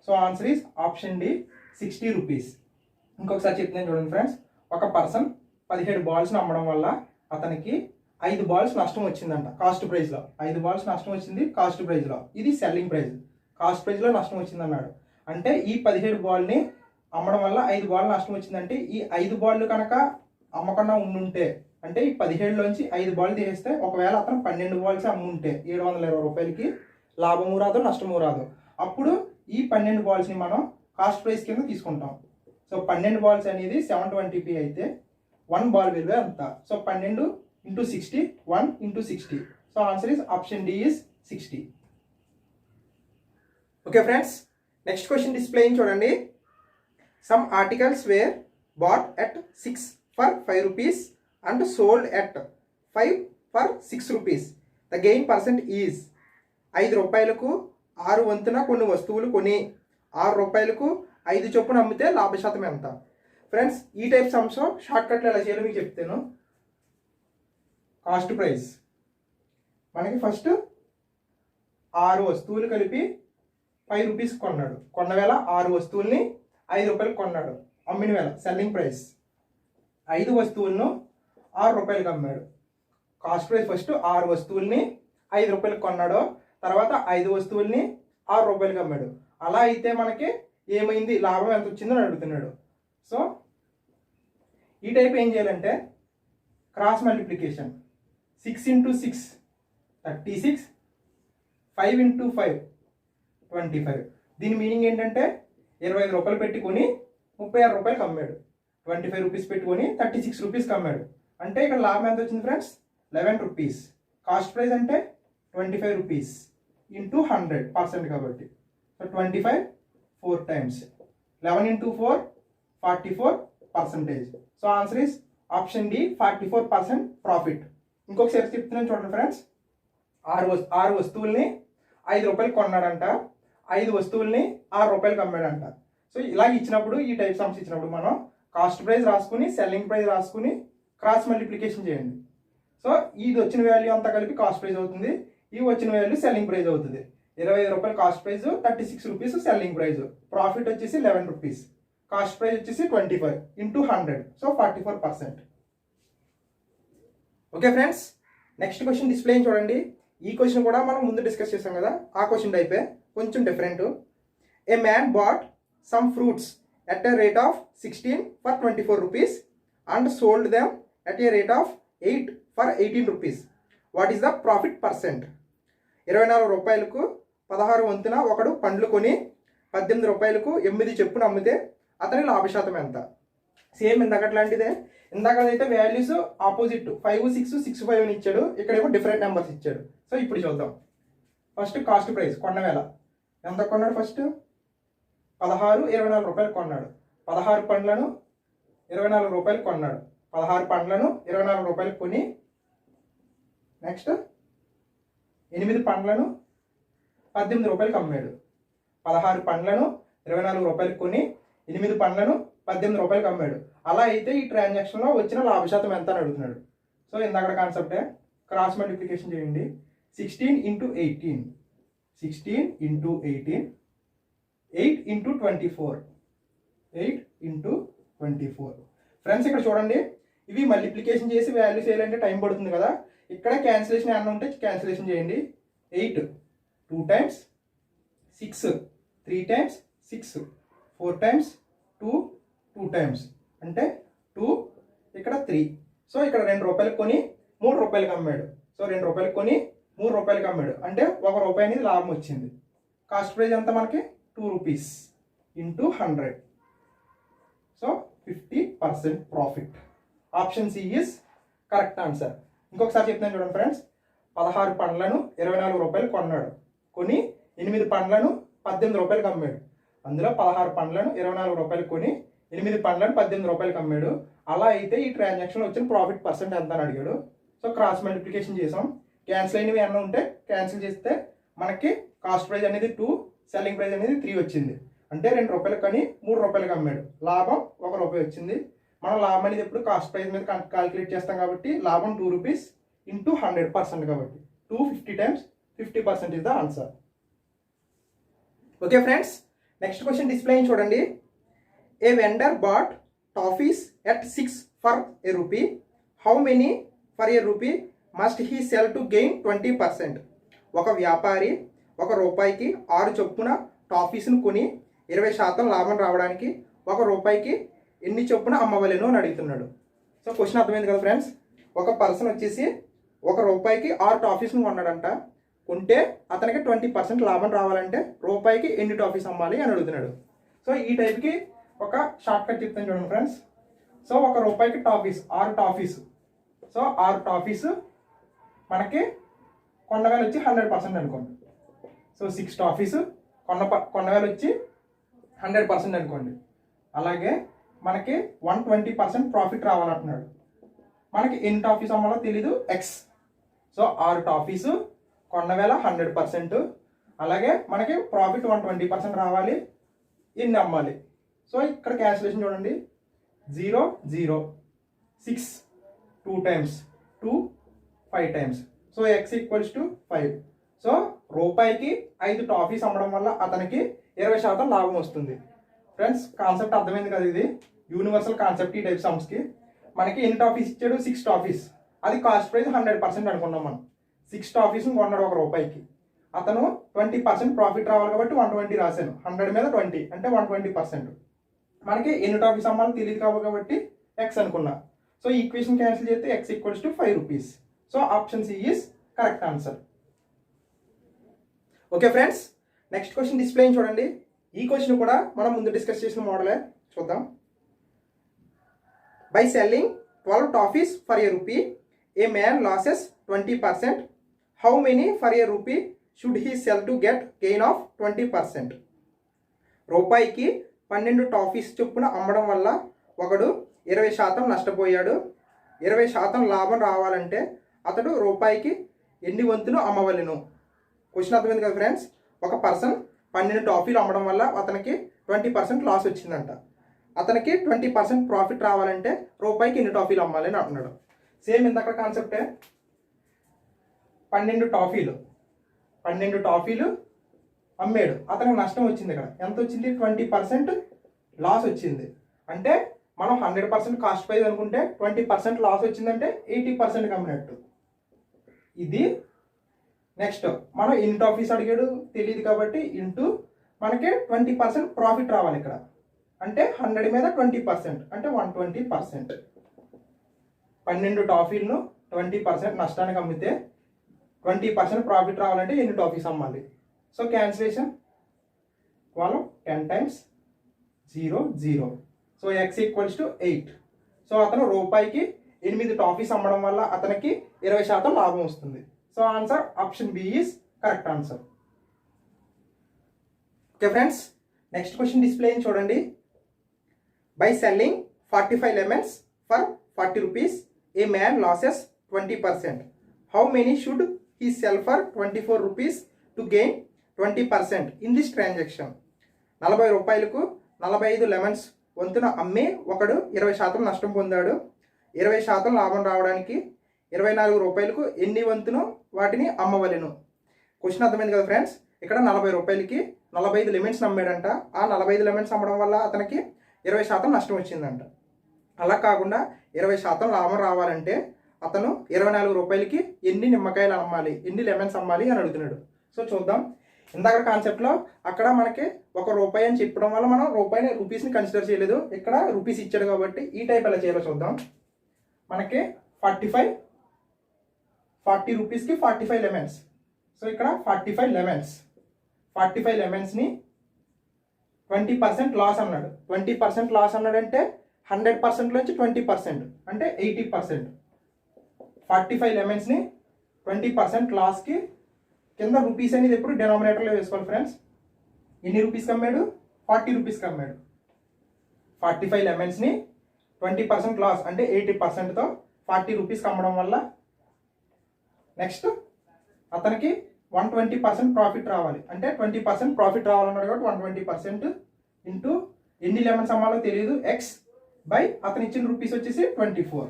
So answer is option D, 60 rupees. ఇంకొకసారి చెప్తున్నాను చూడండి ఫ్రెండ్స్. ఒక పర్సన్ 17 బాల్స్ని అమ్మడం వల్ల అతనికి 5 బాల్స్ నష్టం వచ్చిందంట కాస్ట్ ప్రైస్లో. 5 బాల్స్ నష్టం వచ్చింది కాస్ట్ ప్రైస్లో. ఇది సెల్లింగ్ ప్రైస్. కాస్ట్ ప్రైస్లో నష్టం వచ్చింది అన్నాడు. అంటే ఈ 17 బాల్ని అమ్మడం వల్ల 5 బాల్ నష్టం వచ్చిందంటే ఈ 5 బాళ్ళు కనుక అమ్మకుండా ఉండుంటే, అంటే ఈ 17లోంచి 5 బాల్ తీసేస్తే ఒకవేళ అతను 12 బాల్స్ అమ్ముంటే 720 రూపాయలకి లాభము రాదు, నష్టము రాదు. అప్పుడు ఈ 12 బాల్స్ని మనం కాస్ట్ ప్రైస్ కింద తీసుకుంటాం. సో 12 బాల్స్ అనేది 720p అయితే 1 బాల్ విలువ ఎంత? So 12 × 60, 1 × 60. So answer is option D is 60. Okay friends, next question display చూడండి. Some articles were bought at 6 for 5 rupees and sold at 5 for 6 rupees. The gain percent is 5 రూపాయలకు 6 వంతున కొన్ని వస్తువులు కొని 6 రూపాయలకు 5 చొప్పున అమ్మితే లాభశాతం ఎంత? ఫ్రెండ్స్, ఈ టైప్ సమ్స్ షార్ట్ కట్లో ఎలా చేయాలో మీకు చెప్తాను. కాస్ట్ ప్రైస్ మనకి ఫస్ట్ 6 వస్తువులు కలిపి 5 రూపీస్ కొన్నాడు. కొన్న వేళ 6 వస్తువుల్ని 5 రూపాయలకు కొన్నాడు. అమ్మిన వేళ సెల్లింగ్ ప్రైస్ 5 వస్తువులను 6 రూపాయలకు అమ్మాడు. కాస్ట్ ప్రైస్ ఫస్ట్ 6 వస్తువుల్ని 5 రూపాయలకు కొన్నాడు, తర్వాత 5 వస్తువుల్ని 6 రూపాయలకు అమ్మాడు. అలా అయితే మనకి ఏమైంది, లాభం ఎంత వచ్చిందని అడుగుతున్నాడు. సో ఈ టైప్ ఏం చేయాలంటే క్రాస్ మల్టిప్లికేషన్. 6 × 6 36, 5 × 5 25. దీని మీనింగ్ ఏంటంటే 25 రూపాయలు పెట్టుకొని 36 రూపాయలకు అమ్మాడు. 25 రూపీస్ పెట్టుకొని 36 రూపీస్కి అమ్మాడు. అంటే ఇక్కడ లాభం ఎంత వచ్చింది ఫ్రెండ్స్? 11 రూపీస్. కాస్ట్ ప్రైస్ అంటే 25 రూపీస్ ఇంటూ 100% కాబట్టి. So 25 4 times. 11 × 4 44%. So answer is option D, 44% profit. ఇంకొకసారి చెప్తున్నాను చూడండి ఫ్రెండ్స్. 6 వస్తువుల్ని 5 రూపాయలు కొన్నాడంట, 5 వస్తువుల్ని 6 రూపాయలకు అమ్మాడంట. సో ఇలా ఇచ్చినప్పుడు ఈ టైప్ సమ్స్ ఇచ్చినప్పుడు మనం కాస్ట్ ప్రైస్ రాసుకుని సెల్లింగ్ ప్రైస్ రాసుకుని క్రాస్ మల్టిప్లికేషన్ చేయండి. సో ఇది వచ్చిన వాల్యూ అంతా కలిపి కాస్ట్ ప్రైస్ అవుతుంది, ఈ వచ్చిన వాల్యూ సెల్లింగ్ ప్రైస్ అవుతుంది. 25 రూపాయలు cost price, 36 rupees selling price, profit వచ్చేసి 11 రూపీస్, కాస్ట్ ప్రైస్ వచ్చేసి 25 into 100, so 44%. Okay friends, next question display చూడండి. ఈ క్వశ్చన్ కూడా మనం ముందు డిస్కస్ చేసాం కదా, ఆ క్వశ్చన్ టైపే, కొంచెం different. A man bat some fruits at a rate of 16 for 24 rupees and sold them at a rate of 8 for 18 rupees. What is the profit percent? 24 రూపాయలకు 16 వంతున ఒకడు పండ్లు కొని 18 రూపాయలకు 8 చెప్పున అమ్మితే అతని లాభశాతం ఎంత? సేమ్ ఇందాకట్లాంటిదే. ఇందాకైతే వాల్యూస్ ఆపోజిట్ 5, 6, 6, 5 అని ఇచ్చాడు, ఇక్కడేమో డిఫరెంట్ నెంబర్స్ ఇచ్చాడు. సో ఇప్పుడు చూద్దాం. ఫస్ట్ కాస్ట్ ప్రైస్ కొన్న వేళ ఎంత కొన్నాడు? ఫస్ట్ 16, 24 రూపాయలు కొన్నాడు. 16 పండ్లను 24 రూపాయలు కొన్నాడు. 16 పండ్లను 24 రూపాయలు కొని నెక్స్ట్ 8 పండ్లను 18 రూపాయలకి అమ్మాడు. 16 పండ్లను 24 రూపాయలు కొని 8 పండ్లను 18 రూపాయలకి అమ్మాడు. అలా అయితే ఈ ట్రాన్సాక్షన్లో వచ్చిన లాభశాతం ఎంత అని అడుగుతున్నాడు. సో ఇందాక కాన్సెప్టే, క్రాస్ మల్టిప్లికేషన్ చేయండి. 16 into 18, 16 into 18, 8 into 24, 8 into 24. Friends ఇక్కడ చూడండి, ఇవి మల్టిప్లికేషన్ చేసి వాల్యూస్ వేయాలంటే టైం పడుతుంది కదా. ఇక్కడ క్యాన్సిలేషన్ ఏమన్నా ఉంటే క్యాన్సిలేషన్ చేయండి. 8 2 times 6, 3 times 6, 4 times 2, 2 times అంటే 2, ఇక్కడ 3. సో ఇక్కడ 2 రూపాయలకు కొని 3 రూపాయలకి అమ్మాడు. సో 2 రూపాయలకు కొని 3 రూపాయలకి అమ్మాడు అంటే 1 రూపాయి అనేది లాభం వచ్చింది. కాస్ట్ ప్రైస్ ఎంత మనకి? 2 rupees into 100, so 50% profit. Option C is correct answer. ఇంకొకసారి చెప్తాను చూడండి ఫ్రెండ్స్. 16 పండ్లను 24 రూపాయలు కొన్నాడు, కొని 8 పండ్లను 18 రూపాయలకి అమ్మాడు. అందులో 16 పండ్లను 24 రూపాయలు కొని 8 పండ్లను 18 రూపాయలకి అమ్మాడు. అలా అయితే ఈ ట్రాన్సాక్షన్లో వచ్చిన ప్రాఫిట్ పర్సెంట్ ఎంత అని అడిగాడు. సో క్రాస్ మల్టిప్లికేషన్ చేసాం. క్యాన్సిల్ అయినవి ఏమన్నా ఉంటే క్యాన్సిల్ చేస్తే మనకి కాస్ట్ ప్రైస్ అనేది 2, సెల్లింగ్ ప్రైస్ అనేది 3 వచ్చింది. అంటే 2 రూపాయలు కొని 3 రూపాయలకి అమ్మాడు, లాభం 1 రూపాయి వచ్చింది. మనం లాభం అనేది ఎప్పుడు కాస్ట్ ప్రైస్ మీద క్యాలిక్యులేట్ చేస్తాం కాబట్టి లాభం 2 రూపీస్ ఇంటూ 100% కాబట్టి 250 times 50% is the answer. Okay friends, next question display చూడండి. A vendor bought toffees at 6 for a rupee. How many for a rupee must he sell to gain 20%? ఒక వ్యాపారి 1 రూపాయికి 6 చొప్పున టాఫీస్ను కొని 20% లాభం రావడానికి 1 రూపాయికి ఎన్ని చొప్పున అమ్మవలేను అని అడుగుతున్నాడు. సో క్వశ్చన్ అర్థమైంది కదా ఫ్రెండ్స్. ఒక పర్సన్ వచ్చేసి 1 రూపాయికి 6 టాఫీస్ను కొన్నాడంట. కొంటే అతనికి 20% లాభం రావాలంటే రూపాయికి ఎన్ని టాఫీస్ అమ్మాలి అని అడుగుతున్నాడు. సో ఈ టైప్కి ఒక షార్ట్ కట్ చెప్తాను చూడండి ఫ్రెండ్స్. సో 1 రూపాయికి టాఫీస్ 6 టాఫీస్. సో 6 టాఫీస్ మనకి కొన్నవేలు వచ్చి 100% అనుకోండి. సో 6 టాఫీస్ కొన్నవేలు వచ్చి 100% అనుకోండి. అలాగే మనకి 120% ప్రాఫిట్ రావాలంటున్నాడు. మనకి ఎన్ని టాఫీస్ అమ్మాలో తెలీదు, ఎక్స్. సో 6 టాఫీస్ కొన్నవేళ 100%, అలాగే మనకి ప్రాఫిట్ 120% రావాలి, ఎన్ని అమ్మాలి. సో ఇక్కడ క్యాన్సిలేషన్ చూడండి. 0, 0, 6 2 times, 2 5 times. So X equals to 5. So రూపాయికి 5 టాఫీస్ అమ్మడం వల్ల అతనికి 20% లాభం వస్తుంది. ఫ్రెండ్స్ కాన్సెప్ట్ అర్థమైంది కదా, ఇది యూనివర్సల్ కాన్సెప్ట్. ఈ టైప్ సమ్స్కి మనకి ఎన్ని టాఫీస్ ఇచ్చాడు? 6 టాఫీస్. అది కాస్ట్ ప్రైస్ 100% అనుకున్నాం మనం. 6 టాఫీస్ని కొన్నాడు 1 రూపాయికి. అతను 20% ప్రాఫిట్ రావాలి కాబట్టి 120 రాశాను. 100 మీద 20 అంటే 120%. మనకి ఎన్ని టాఫీస్ అమ్మాలో తెలియదు కాబట్టి ఎక్స్ అనుకున్నా. సో ఈక్వేషన్ క్యాన్సిల్ చేస్తే X equals to 5 rupees. So option C is correct answer. Okay friends, next question display చూడండి. ఈ క్వశ్చన్ కూడా మనం ముందు డిస్కస్ చేసిన మోడలే, చూద్దాం. By selling 12 toffees for a rupee A man losses 20%. How many for a rupee should he sell to get gain of 20%? రూపాయికి 12 toffees చొప్పున అమ్మడం వల్ల ఒకడు 20% నష్టపోయాడు. 20% లాభం రావాలంటే అతడు రూపాయికి ఎన్ని వంతులు అమ్మవలెను? క్వశ్చన్ అర్థమైంది కదా ఫ్రెండ్స్. ఒక పర్సన్ 12 టాఫీలు అమ్మడం వల్ల అతనికి 20% లాస్ వచ్చిందంట. అతనికి 20% ప్రాఫిట్ రావాలంటే రూపాయికి ఎన్ని టాఫీలు అమ్మాలి అని అంటున్నాడు. సేమ్ ఇందాక కాన్సెప్టే. 12 టాఫీలు అమ్మాడు, అతనికి నష్టం వచ్చింది. ఇక్కడ ఎంత వచ్చింది? 20% లాస్ వచ్చింది. అంటే మనం 100% కాస్ట్ ప్రైస్ అనుకుంటే 20% లాస్ వచ్చిందంటే 80% అమ్మినట్టు. ఇది నెక్స్ట్ మనం ఎన్ని టాఫీస్ అడిగాడు తెలియదు కాబట్టి ఇంటూ మనకి 20% ప్రాఫిట్ రావాలి ఇక్కడ. అంటే 100 మీద 20% అంటే 120%. 12 టాఫీలను 20% నష్టానికి అమ్మితే 20% ప్రాఫిట్ రావాలంటే ఎన్ని టాఫీస్ అమ్మాలి? సో క్యాన్సిలేషన్ వాళ్ళు 10 times 0 0. So x equals to 8. So అతను రూపాయికి 8 టాఫీస్ అమ్మడం వల్ల అతనికి 20% లాభం వస్తుంది. So answer option B is correct answer. Okay friends, next question display చూడండి. By selling 45 lemons for 40 rupees, a man loses 20%. How many should he sell for 24 rupees to gain 20% in this transaction? 40 రూపాయలకు 45 lemons వంతున అమ్మి ఒకడు 20% నష్టం పొందాడు. 20% లాభం రావడానికి 24 రూపాయలకు ఎన్ని వంతును వాటిని అమ్మవలెను? క్వశ్చన్ అర్థమైంది కదా ఫ్రెండ్స్. ఇక్కడ 40 రూపాయలకి 45 లెమన్స్ అమ్మాడంట. ఆ 45 లెమన్స్ అమ్మడం వల్ల అతనికి 20% నష్టం వచ్చిందంట. అలా కాకుండా 20% లాభం రావాలంటే అతను 24 రూపాయలకి ఎన్ని నిమ్మకాయలు అమ్మాలి, ఎన్ని లెమన్స్ అమ్మాలి అని అడుగుతున్నాడు. సో చూద్దాం. ఇందాక కాన్సెప్ట్లో అక్కడ మనకి ₹1 అని చెప్పడం వల్ల మనం రూపీస్ని కన్సిడర్ చేయలేదు. ఇక్కడ రూపీస్ ఇచ్చాడు కాబట్టి ఈ టైప్ ఎలా చేయాలో చూద్దాం. మనకి 40 రూపీస్కి 45 లెమన్స్. సో ఇక్కడ 45 లెమన్స్ని 20% లాస్ అన్నాడు. 20% లాస్ అన్నాడంటే 100% నుంచి 20% అంటే 80%. 45 లెమన్స్ని 20% లాస్కి కింద రూపీస్ అనేది ఎప్పుడు డినామినేటర్లో వేసుకోవాలి ఫ్రెండ్స్. ఎన్ని రూపీస్కి అమ్మాడు? 40 రూపీస్కి అమ్మాడు. 45 లెమన్స్ని 20% లాస్ అంటే 80%తో 40 రూపీస్కి అమ్మడం వల్ల నెక్స్ట్ అతనికి 120% ప్రాఫిట్ రావాలి. అంటే 20% ప్రాఫిట్ రావాలన్నాడు కాబట్టి 120% ఇంటూ ఎన్ని లెమన్స్ అమ్మాలో తెలియదు ఎక్స్ బై అతను ఇచ్చిన రూపీస్ వచ్చేసి 24.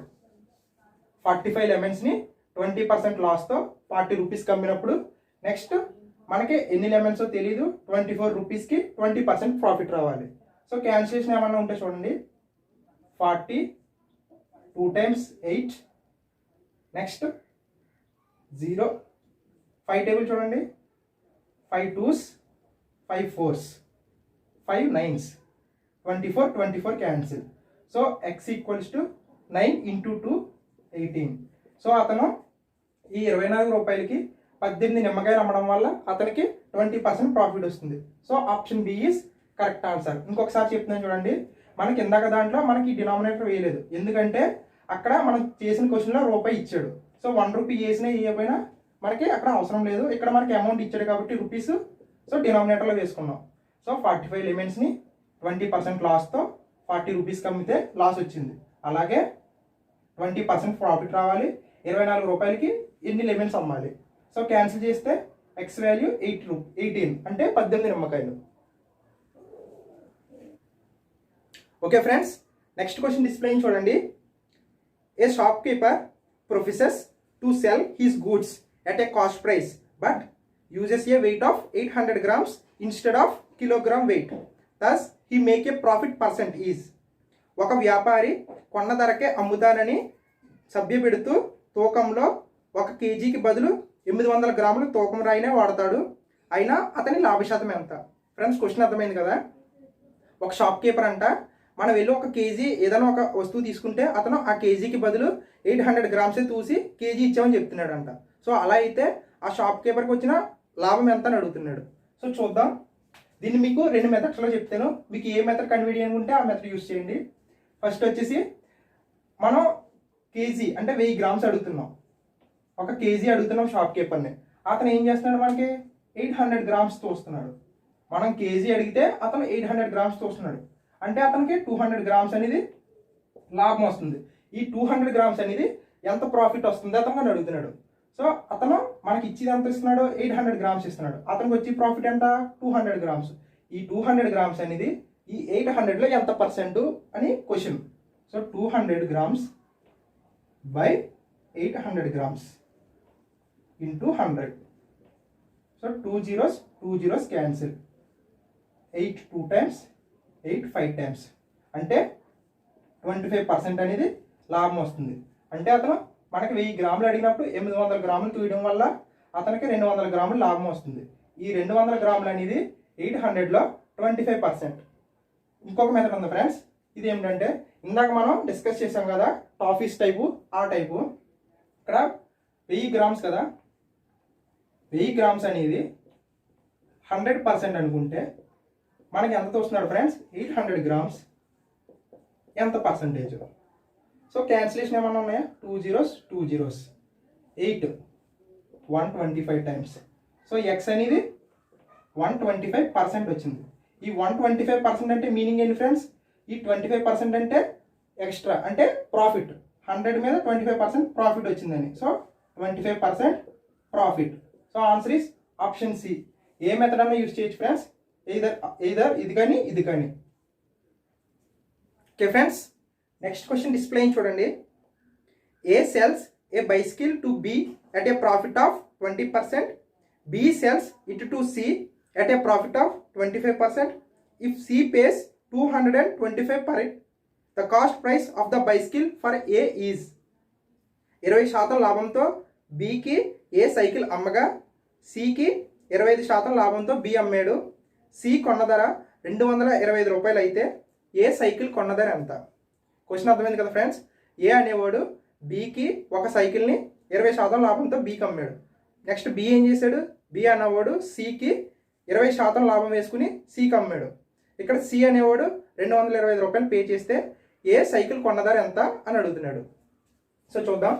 45 లెమన్స్ని 20% లాస్తో 40 రూపీస్కి అమ్మినప్పుడు నెక్స్ట్ మనకి ఎన్ని లెమన్స్ తెలియదు 24 రూపీస్కి 20% ప్రాఫిట్ రావాలి. సో క్యాన్సిలేషన్ ఏమన్నా ఉంటే చూడండి. 40 2 times 8 నెక్స్ట్ 0 5 టేబుల్ చూడండి. 5 2s 5 4s 5 9s 24 cancel. So x equals to 9 into 2 18. So అతను ఈ 24 రూపాయలకి 18 నిమ్మకాయలు అమ్మడం వల్ల అతనికి 20% ప్రాఫిట్ వస్తుంది. So option B is correct answer. ఇంకొకసారి చెప్తున్నాను చూడండి. మనకి ఇందాక దాంట్లో మనకి డినామినేటర్ వేయలేదు, ఎందుకంటే అక్కడ మనం చేసిన క్వశ్చన్లో రూపాయి ఇచ్చాడు. సో 1 రూపీ వేసినా ఇవ్వకపోయినా మనకి అక్కడ అవసరం లేదు. ఇక్కడ మనకి అమౌంట్ ఇచ్చాడు కాబట్టి రూపీస్, సో డినామినేటర్లో వేసుకున్నాం. సో 45 లెమన్స్ని 20% లాస్తో 40 రూపీస్కి అమ్మితే లాస్ వచ్చింది. అలాగే 20% ప్రాఫిట్ రావాలి. 24 రూపాయలకి ఎన్ని లెమన్స్ అమ్మాలి? సో క్యాన్సిల్ చేస్తే ఎక్స్ వాల్యూ 18 అంటే 18 నిమ్మకాయలు. Okay friends, next question display చూడండి. A shopkeeper professes to sell his goods at a cost price but uses a weight of 800 grams instead of kilogram weight. Thus he make a profit percent is. ఒక వ్యాపారి కొన్న ధరకే అమ్ముతానని సభ్య పెడుతూ తూకంలో 1 kgకి బదులు 800 గ్రాములు తూకం రాయినే వాడతాడు. అయినా అతని లాభశాతం ఎంత? ఫ్రెండ్స్ క్వశ్చన్ అర్థమైంది కదా. ఒక షాప్ కీపర్ అంట, మనం వెళ్ళి 1 kg ఏదైనా ఒక వస్తువు తీసుకుంటే అతను ఆ కేజీకి బదులు 800 గ్రామ్సే తూసి కేజీ ఇచ్చామని చెప్తున్నాడు అంట. సో అలా అయితే ఆ షాప్ కీపర్కి వచ్చిన లాభం ఎంత అని అడుగుతున్నాడు. సో చూద్దాం. దీన్ని మీకు 2 మెథడ్స్లో చెప్తాను. మీకు ఏ మెథడ్ కన్వీనియంట్ ఉంటే ఆ మెథడ్ యూస్ చేయండి. ఫస్ట్ వచ్చేసి మనం కేజీ అంటే 1000 గ్రామ్స్ అడుగుతున్నాం. 1 kg అడుగుతున్నాం షాప్ కీపర్ని. అతను ఏం చేస్తున్నాడు, మనకి 800 గ్రామ్స్ తోస్తున్నాడు. మనం కేజీ అడిగితే అతను 800 గ్రామ్స్ తోస్తున్నాడు. అంటే అతనికి 200 గ్రామ్స్ అనేది లాభం వస్తుంది. ఈ 200 గ్రామ్స్ అనేది ఎంత ప్రాఫిట్ వస్తుంది అతను అడుగుతున్నాడు. సో అతను మనకి ఇచ్చేది ఎంత ఇస్తున్నాడు? 800 గ్రామ్స్ ఇస్తున్నాడు. అతనికి వచ్చి ప్రాఫిట్ ఎంత? 200 గ్రామ్స్. ఈ 200 గ్రామ్స్ అనేది ఈ 800లో ఎంత పర్సెంట్ అని question. So 200 grams by 800 grams into 100. So 2 zeros cancel. 8 2 times, 8 5 times. అంటే 25% అనేది లాభం వస్తుంది. అంటే అతను మనకి 1000 గ్రాములు అడిగినప్పుడు 800 గ్రాములు తీయడం వల్ల అతనికి 200 గ్రాములు లాభం వస్తుంది. ఈ 200 గ్రాములు అనేది 800లో 25%. ఇంకొక మెథడ్ ఉంది ఫ్రెండ్స్. ఇది ఏమిటంటే ఇందాక మనం డిస్కస్ చేసాం కదా టాఫీస్ టైపు, ఆ టైపు. ఇక్కడ 1000 గ్రామ్స్ కదా, 1000 గ్రామ్స్ అనేది 100% అనుకుంటే మనకి ఎంత వస్తున్నాడు ఫ్రెండ్స్? 800 గ్రామ్స్ ఎంత పర్సంటేజ్? సో క్యాన్సిలేషన్ ఏమన్నా ఉన్నాయా? 2 zeros 2 zeros 8 125 times. So X అనేది 125% వచ్చింది. ఈ 125% అంటే మీనింగ్ ఏంటి ఫ్రెండ్స్? ఈ 25% అంటే ఎక్స్ట్రా, అంటే ప్రాఫిట్. 100 మీద 25% ప్రాఫిట్ వచ్చిందని. So 25% profit. So answer is option C. ఏ మెథడ్ అన్నా యూజ్ చేయొచ్చు ఫ్రెండ్స్, ఎయిదర్ ఇది కానీ ఇది కానీ. Okay friends, next question display చూడండి. A sells a bicycle to B at a profit of 20%. B sells it to C at a profit of 25%. If C pays 225 per it, the cost price of the bicycle for A is 20% లాభంతో Bకి ఏ cycle అమ్మగా Cకి 25% లాభంతో B అమ్మాడు. C కొన్న ధర 225 రూపాయలు అయితే ఏ cycle కొన్న ధర ఎంత? క్వశ్చన్ అర్థమైంది కదా ఫ్రెండ్స్. ఏ అనేవాడు Bకి ఒక సైకిల్ని 20% లాభంతో Bకి అమ్మాడు. నెక్స్ట్ B ఏం చేశాడు? B అనేవాడు Cకి 20% లాభం వేసుకుని Cకి అమ్మాడు. ఇక్కడ C అనేవాడు 225 రూపాయలు పే చేస్తే ఏ సైకిల్ కొన్న ధర ఎంత అని అడుగుతున్నాడు. సో చూద్దాం.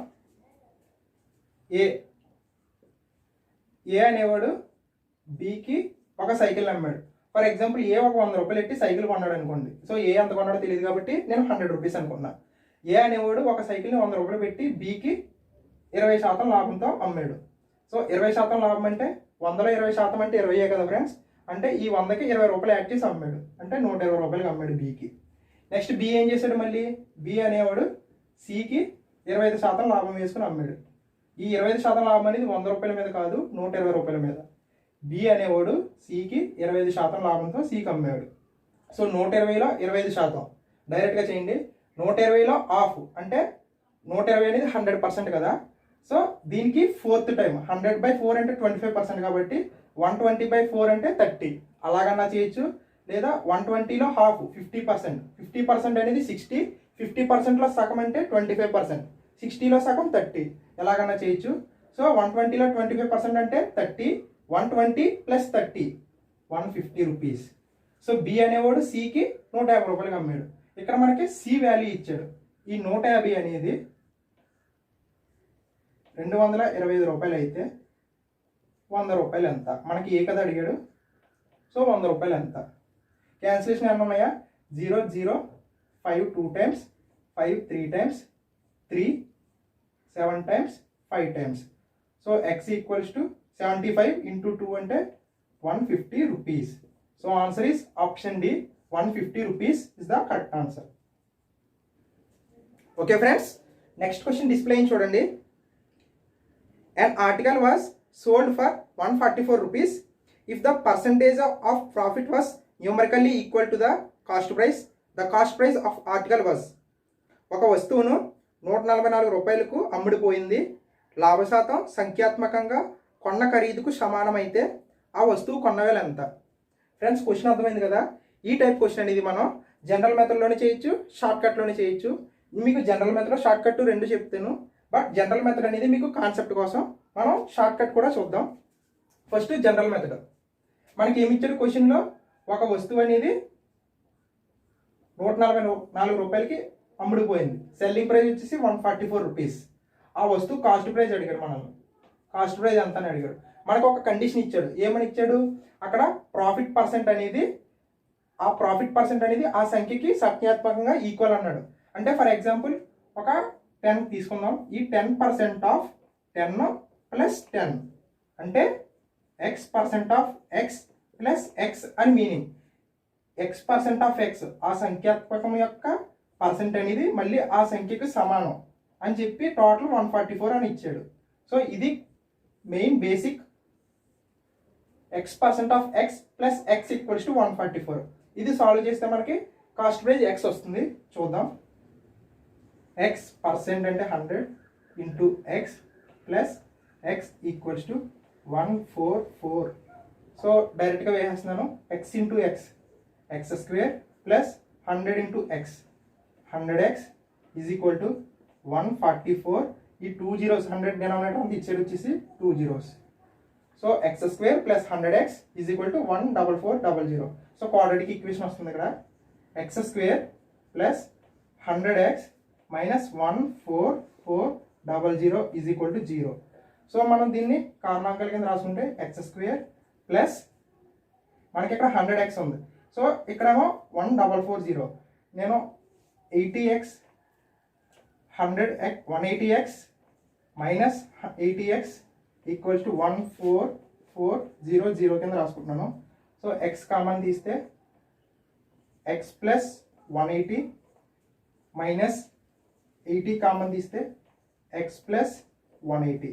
ఏ అనేవాడు Bకి ఒక సైకిల్ అమ్మాడు. ఫర్ ఎగ్జాంపుల్ ఏ ఒక 100 రూపాయలు పెట్టి సైకిల్ కొన్నాడు అనుకోండి. సో ఏ ఎంత కొన్నాడో తెలియదు కాబట్టి నేను 100 రూపీస్ అనుకున్నా. ఏ అనేవాడు ఒక సైకిల్ని 100 రూపాయలు పెట్టి Bకి 20% లాభంతో అమ్మాడు. సో 20% లాభం అంటే 100లో 20% అంటే 20 కదా ఫ్రెండ్స్. అంటే ఈ 100కి 20 రూపాయలు యాడ్ చేసి అమ్మాడు, అంటే 120 రూపాయలకి అమ్మాడు Bకి. నెక్స్ట్ B ఏం చేశాడు? మళ్ళీ B అనేవాడు Cకి 25% లాభం వేసుకుని అమ్మాడు. ఈ 25% లాభం అనేది 100 రూపాయల మీద కాదు, 120 రూపాయల మీద. B అనేవాడు Cకి 25% లాభంతో Cకి అమ్మాడు. సో 120లో 25%, డైరెక్ట్గా చేయండి. 120లో హాఫ్ అంటే 120 అనేది 100% కదా. సో దీనికి 4th టైం 100/4 అంటే 25% కాబట్టి 120/4 అంటే 30. అలాగన్నా చేయొచ్చు. లేదా 120లో హాఫ్ 50%. 50% అనేది 60. 50%లో సగం అంటే 25%. 60లో సగం 30. ఎలాగన్నా చేయొచ్చు. సో 120లో 25% అంటే 30. 120 + 30 150 రూపీస్. సో B అనేవాడు Cకి 150 రూపాయలకి అమ్మాడు. ఇక్కడ మనకి C వాల్యూ ఇచ్చాడు. ఈ 150 అనేది 225 రూపాయలు అయితే 100 రూపాయలు ఎంత? మనకి ఏ కదా అడిగాడు. సో 100 రూపాయలు ఎంత? క్యాన్సిలేషన్ ఏమన్నా ఉన్నాయా? 0 0 5 2 times, 5 3 times, 3 7 times, 5 times. So x = 75 into 2 అంటే 150 rupees. So answer is option D. 150 rupees is the correct answer. Okay friends, next question display చూడండి. An article was sold for 144 rupees. If the percentage of profit was numerically equal to the cost price of article was. ఒక వస్తువును 144 రూపాయలకు అమ్ముడుపోయింది. లాభశాతం సంఖ్యాత్మకంగా కొన్న ఖరీదుకు సమానమైతే ఆ వస్తువు కొన్న వేల ఎంత? ఫ్రెండ్స్ క్వశ్చన్ అర్థమైంది కదా. ఈ టైప్ క్వశ్చన్ అనేది మనం జనరల్ మెథడ్లోనే చేయొచ్చు, షార్ట్ కట్లోనే చేయొచ్చు. మీకు జనరల్ మెథడ్, షార్ట్ కట్ రెండు చెప్తాను. బట్ జనరల్ మెథడ్ అనేది మీకు కాన్సెప్ట్ కోసం, మనం షార్ట్ కట్ కూడా చూద్దాం. First general method. మనకి ఏమి ఇచ్చాడు క్వశ్చన్లో? ఒక వస్తువు అనేది 144 రూపాయలకి అమ్ముడుపోయింది. సెల్లింగ్ ప్రైస్ వచ్చేసి 144 రూపీస్. ఆ వస్తువు కాస్ట్ ప్రైస్ అడిగాడు మనల్ని. కాస్ట్ ప్రైస్ ఎంత అని అడిగాడు. మనకు ఒక కండిషన్ ఇచ్చాడు. ఏమని ఇచ్చాడు? అక్కడ ప్రాఫిట్ పర్సెంట్ అనేది ఆ సంఖ్యకి సంఖ్యాత్మకంగా ఈక్వల్ అన్నాడు. అంటే ఫర్ ఎగ్జాంపుల్ ఒక 10 తీసుకుందాం. ఈ 10% ఆఫ్ 10 + 10 అంటే x% ఆఫ్ x + x అని మీనింగ్. x% ఆఫ్ ఎక్స్, ఆ సంఖ్యాత్మకం యొక్క పర్సెంట్ అనేది మళ్ళీ ఆ సంఖ్యకు సమానం అని చెప్పి టోటల్ 144 అని ఇచ్చాడు. సో ఇది main basic x% of X plus x equals to 144. ఇది సాల్వ్ చేస్తే మనకి కాస్ట్ ప్రైస్ x వస్తుంది. చూద్దాం. x% అంటే 100 into X plus x equals to 144. So డైరెక్ట్గా వేసేస్తున్నాను. x into X, X square plus 100 into X, 100x is equal to 144. ఈ 2 zeros 100 denominator అంత ఇచ్చేది వచ్చేసి 2 zeros. So X square plus 100x is equal to 14400. So quadratic equation వస్తుంది ఇక్కడ. X square plus 100x minus 14400 is equal to 0. So మనం దీన్ని కారణాంకాల కింద రాసుకుంటే ఎక్స్ స్క్వేర్ ప్లస్ మనకి ఇక్కడ 100x ఉంది. సో ఇక్కడేమో 1440. నేను 80x 180x minus 80x equals to 14400 కింద రాసుకుంటున్నాను. సో x కామన్ తీస్తే x ప్లస్ 180 మైనస్ 80 కామన్ తీస్తే x plus 180.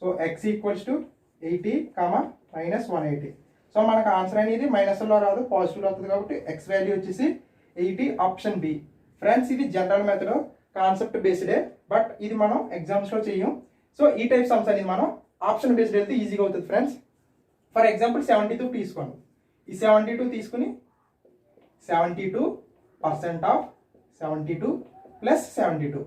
So x equals to 80 minus 180. So మనకు ఆన్సర్ అనేది మైనస్లో రాదు, పాజిటివ్లో వస్తుంది కాబట్టి x వాల్యూ వచ్చేసి 80, ఆప్షన్ బి. ఫ్రెండ్స్ ఇది జనరల్ మెథడ్, కాన్సెప్ట్ బేస్డే, బట్ ఇది మనం ఎగ్జామ్స్లో చెయ్యం. సో ఈ టైప్ సమ్స్ అనేది మనం ఆప్షన్ బేస్డ్ వెళ్తే ఈజీగా అవుతుంది ఫ్రెండ్స్. ఫర్ ఎగ్జాంపుల్ 72 తీసుకోండి. ఈ 72 తీసుకుని 72% ఆఫ్ 72 ప్లస్ 72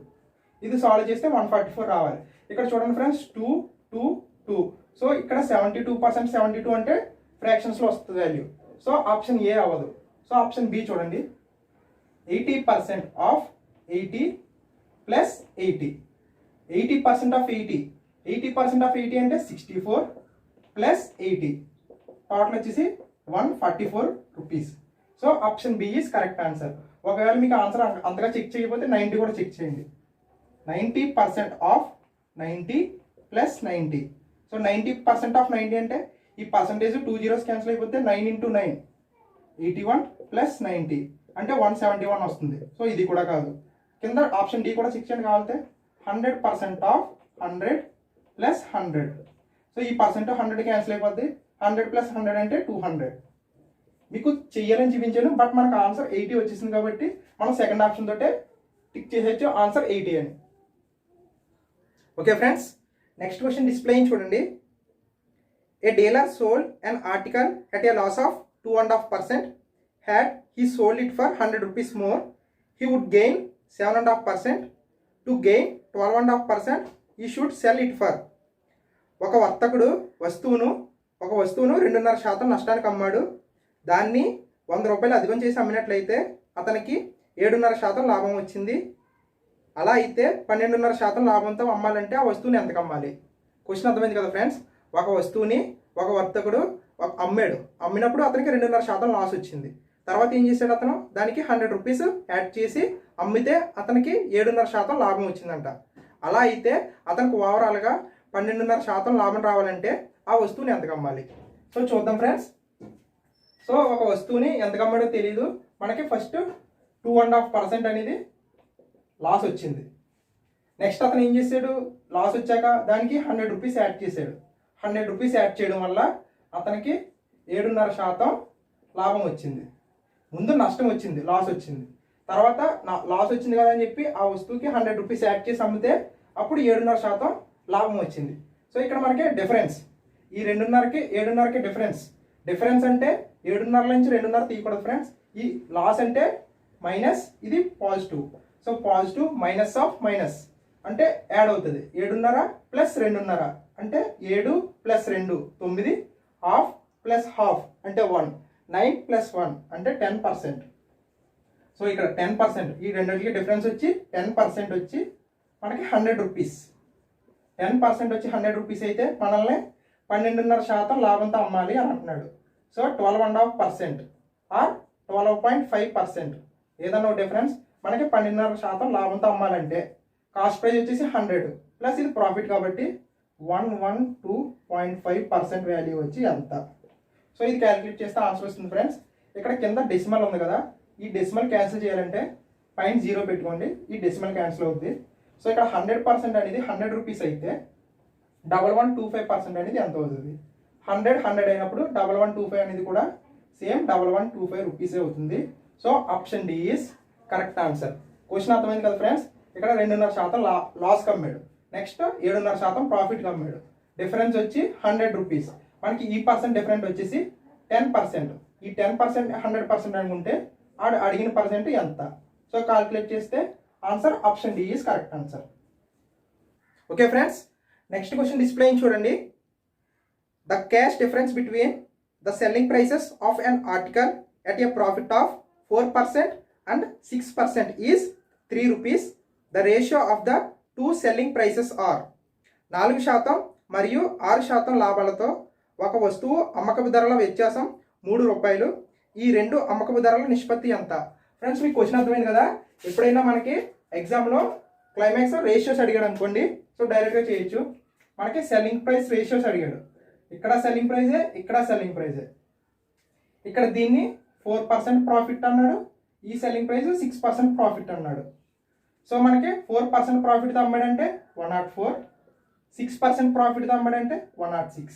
ఇది సాల్వ్ చేస్తే 144 రావాలి. ఇక్కడ చూడండి ఫ్రెండ్స్ 2 2 2. సో ఇక్కడ 72% 72 అంటే ఫ్రాక్షన్స్లో వస్తుంది వాల్యూ. సో ఆప్షన్ ఏ అవ్వదు. సో ఆప్షన్ బి చూడండి. 80% ఆఫ్ 80 ప్లస్ 80. 80% ఆఫ్ 80, 80% ఆఫ్ 80 అంటే 64 ప్లస్ 80, టోటల్ వచ్చేసి 144 rupees. So option B is correct answer. ఒకవేళ మీకు ఆన్సర్ అంతగా చెక్ చేయకపోతే 90 కూడా చెక్ చేయండి. 90% ఆఫ్ 90 ప్లస్ 90. సో 90% ఆఫ్ 90 అంటే ఈ పర్సంటేజ్ 2 zeros క్యాన్సిల్ అయిపోతే 9 ఇంటూ 9 81 ప్లస్ 90 అంటే 171 వస్తుంది. సో ఇది కూడా కాదు. కింద ఆప్షన్ డి కూడా చెక్ చేయండి కావాలంటే. 100% ఆఫ్ 100 ప్లస్ 100. సో ఈ పర్సెంట్ 100 క్యాన్సిల్ అయిపోద్ది. 100 ప్లస్ 100 అంటే 200. మీకు చెయ్యాలని చూపించాను, బట్ మనకు ఆన్సర్ 80 వచ్చేసింది కాబట్టి మనం సెకండ్ ఆప్షన్ తోటే టిక్ చేసేయచ్చు ఆన్సర్ 80 అని. Okay friends, next question display చూడండి. A dealer sold an article at a loss of 2.5%. Had he sold it for 100 rupees more, he would gain 7.5%. To gain 12.5% he should sell it for. ఒక వర్తకుడు వస్తువును 2.5% నష్టానికి అమ్మాడు. దాన్ని 100 రూపాయలు అధికం చేసి అమ్మినట్లయితే అతనికి 7.5% లాభం వచ్చింది. అలా అయితే 12.5% లాభంతో అమ్మాలంటే ఆ వస్తువుని ఎంతకు అమ్మాలి? క్వశ్చన్ అర్థమైంది కదా ఫ్రెండ్స్. ఒక వస్తువుని ఒక వర్తకుడు అమ్మాడు. అమ్మినప్పుడు అతనికి 2.5% లాస్ వచ్చింది. తర్వాత ఏం చేశాడు అతను? దానికి 100 రూపీస్ యాడ్ చేసి అమ్మితే అతనికి 7.5% లాభం వచ్చిందంట. అలా అయితే అతనికి ఓవరాల్గా 12.5% లాభం రావాలంటే ఆ వస్తువుని ఎంతకు అమ్మాలి? సో చూద్దాం ఫ్రెండ్స్. సో ఒక వస్తువుని ఎంతకు అమ్మాడో తెలియదు మనకి. ఫస్ట్ 2.5% అనేది లాస్ వచ్చింది. నెక్స్ట్ అతను ఏం చేశాడు? లాస్ వచ్చాక దానికి 100 రూపీస్ యాడ్ చేశాడు. 100 రూపీస్ యాడ్ చేయడం వల్ల అతనికి 7.5% లాభం వచ్చింది. ముందు నష్టం వచ్చింది, లాస్ వచ్చింది. తర్వాత లాస్ వచ్చింది కదా అని చెప్పి ఆ వస్తువుకి 100 రూపీస్ యాడ్ చేసి అమ్మితే అప్పుడు 7.5% లాభం వచ్చింది. సో ఇక్కడ మనకి డిఫరెన్స్, ఈ 2.5కి 7.5కి డిఫరెన్స్ అంటే 7.5 నుంచి 2.5 తీయకూడదు ఫ్రెండ్స్. ఈ లాస్ అంటే మైనస్, ఇది positive. So positive minus of minus అంటే యాడ్ అవుతుంది. 7.5 ప్లస్ 2.5 అంటే 7 ప్లస్ 2 9, హాఫ్ ప్లస్ హాఫ్ అంటే 1, 9 ప్లస్ 1 అంటే 10%. సో ఇక్కడ 10%, ఈ రెండింటికి డిఫరెన్స్ వచ్చి 10% వచ్చి మనకి 100 రూపీస్. 10% వచ్చి 100 రూపీస్ అయితే మనల్ని 12.5% లాభంతో అమ్మాలి అని అంటున్నాడు. సో 12.5% ఆర్ 12.5% ఏదన్నా డిఫరెన్స్ మనకి 12.5% లాభంతో అమ్మాలంటే కాస్ట్ ప్రైస్ వచ్చేసి 100 ప్లస్ ఇది ప్రాఫిట్ కాబట్టి 112.5% వాల్యూ వచ్చి ఎంత. సో ఇది క్యాలిక్యులేట్ చేస్తే ఆన్సర్ వస్తుంది ఫ్రెండ్స్. ఇక్కడ కింద డెసిమల్ ఉంది కదా, ఈ డెసిమల్ క్యాన్సిల్ చేయాలంటే పైన 0 పెట్టుకోండి, ఈ డెసిమల్ క్యాన్సిల్ అవుతుంది. సో ఇక్కడ 100% అనేది 100 రూపీస్ అయితే 1125% అనేది ఎంత అవుతుంది? 100 అయినప్పుడు 1125 అనేది కూడా సేమ్ 1125 రూపీసే అవుతుంది. So option D is correct answer. Question అర్థమైంది కదా ఫ్రెండ్స్? ఇక్కడ 2.5% లాస్ కమ్మాడు, నెక్స్ట్ 7.5% ప్రాఫిట్ కమ్మాడు. డిఫరెన్స్ వచ్చి 100 రూపీస్. మనకి ఈ పర్సెంట్ డిఫరెంట్ వచ్చేసి 10%. ఈ 10% 100% అనుకుంటే అడిగిన పర్సెంట్ ఎంత? సో కాల్కులేట్ చేస్తే answer option D is correct answer. Okay friends, next question display చూడండి. The cash difference between the selling prices of an article at a profit of 4% and 6% is 3 rupees. The ratio of the two selling prices are 4% మరియు 6% లాభాలతో ఒక వస్తువు అమ్మకపు ధరల వ్యత్యాసం 3 రూపాయలు. ఈ రెండు అమ్మకపు ధరల నిష్పత్తి ఎంత? ఫ్రెండ్స్, మీకు క్వశ్చన్ అర్థమైంది కదా? ఎప్పుడైనా మనకి ఎగ్జామ్లో క్లైమాక్స్ రేషియోస్ అడిగాడు అనుకోండి, సో డైరెక్ట్గా చేయొచ్చు. మనకి సెల్లింగ్ ప్రైస్ రేషియోస్ అడిగాడు. ఇక్కడ సెల్లింగ్ ప్రైజే, ఇక్కడ సెల్లింగ్ ప్రైజే. ఇక్కడ దీన్ని 4% ప్రాఫిట్ అన్నాడు, ఈ సెల్లింగ్ ప్రైస్ 6% ప్రాఫిట్ అన్నాడు. సో మనకి 4% ప్రాఫిట్ అమ్మాడంటే 104, 6% ప్రాఫిట్ అమ్మాడంటే 106.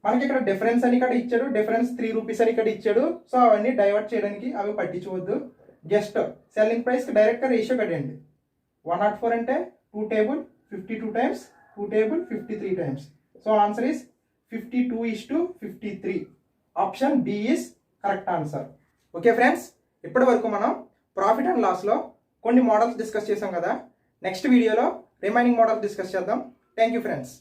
మనకి ఇక్కడ డిఫరెన్స్ అని ఇక్కడ ఇచ్చాడు, డిఫరెన్స్ 3 రూపీస్ అని ఇక్కడ ఇచ్చాడు. సో అవన్నీ డైవర్ట్ చేయడానికి అవి పట్టించుకోవద్దు. జస్ట్ సెల్లింగ్ ప్రైస్కి డైరెక్ట్గా రేషియో కట్టండి. 104 అంటే 2 table 52 times, 2 table 53 times. So answer is 52:53. Option B is correct answer. Okay friends, ఇప్పటి వరకు మనం ప్రాఫిట్ అండ్ లాస్లో కొన్ని మోడల్స్ డిస్కస్ చేసాం కదా. నెక్స్ట్ వీడియోలో రిమైనింగ్ మోడల్స్ డిస్కస్ చేద్దాం. Thank you friends.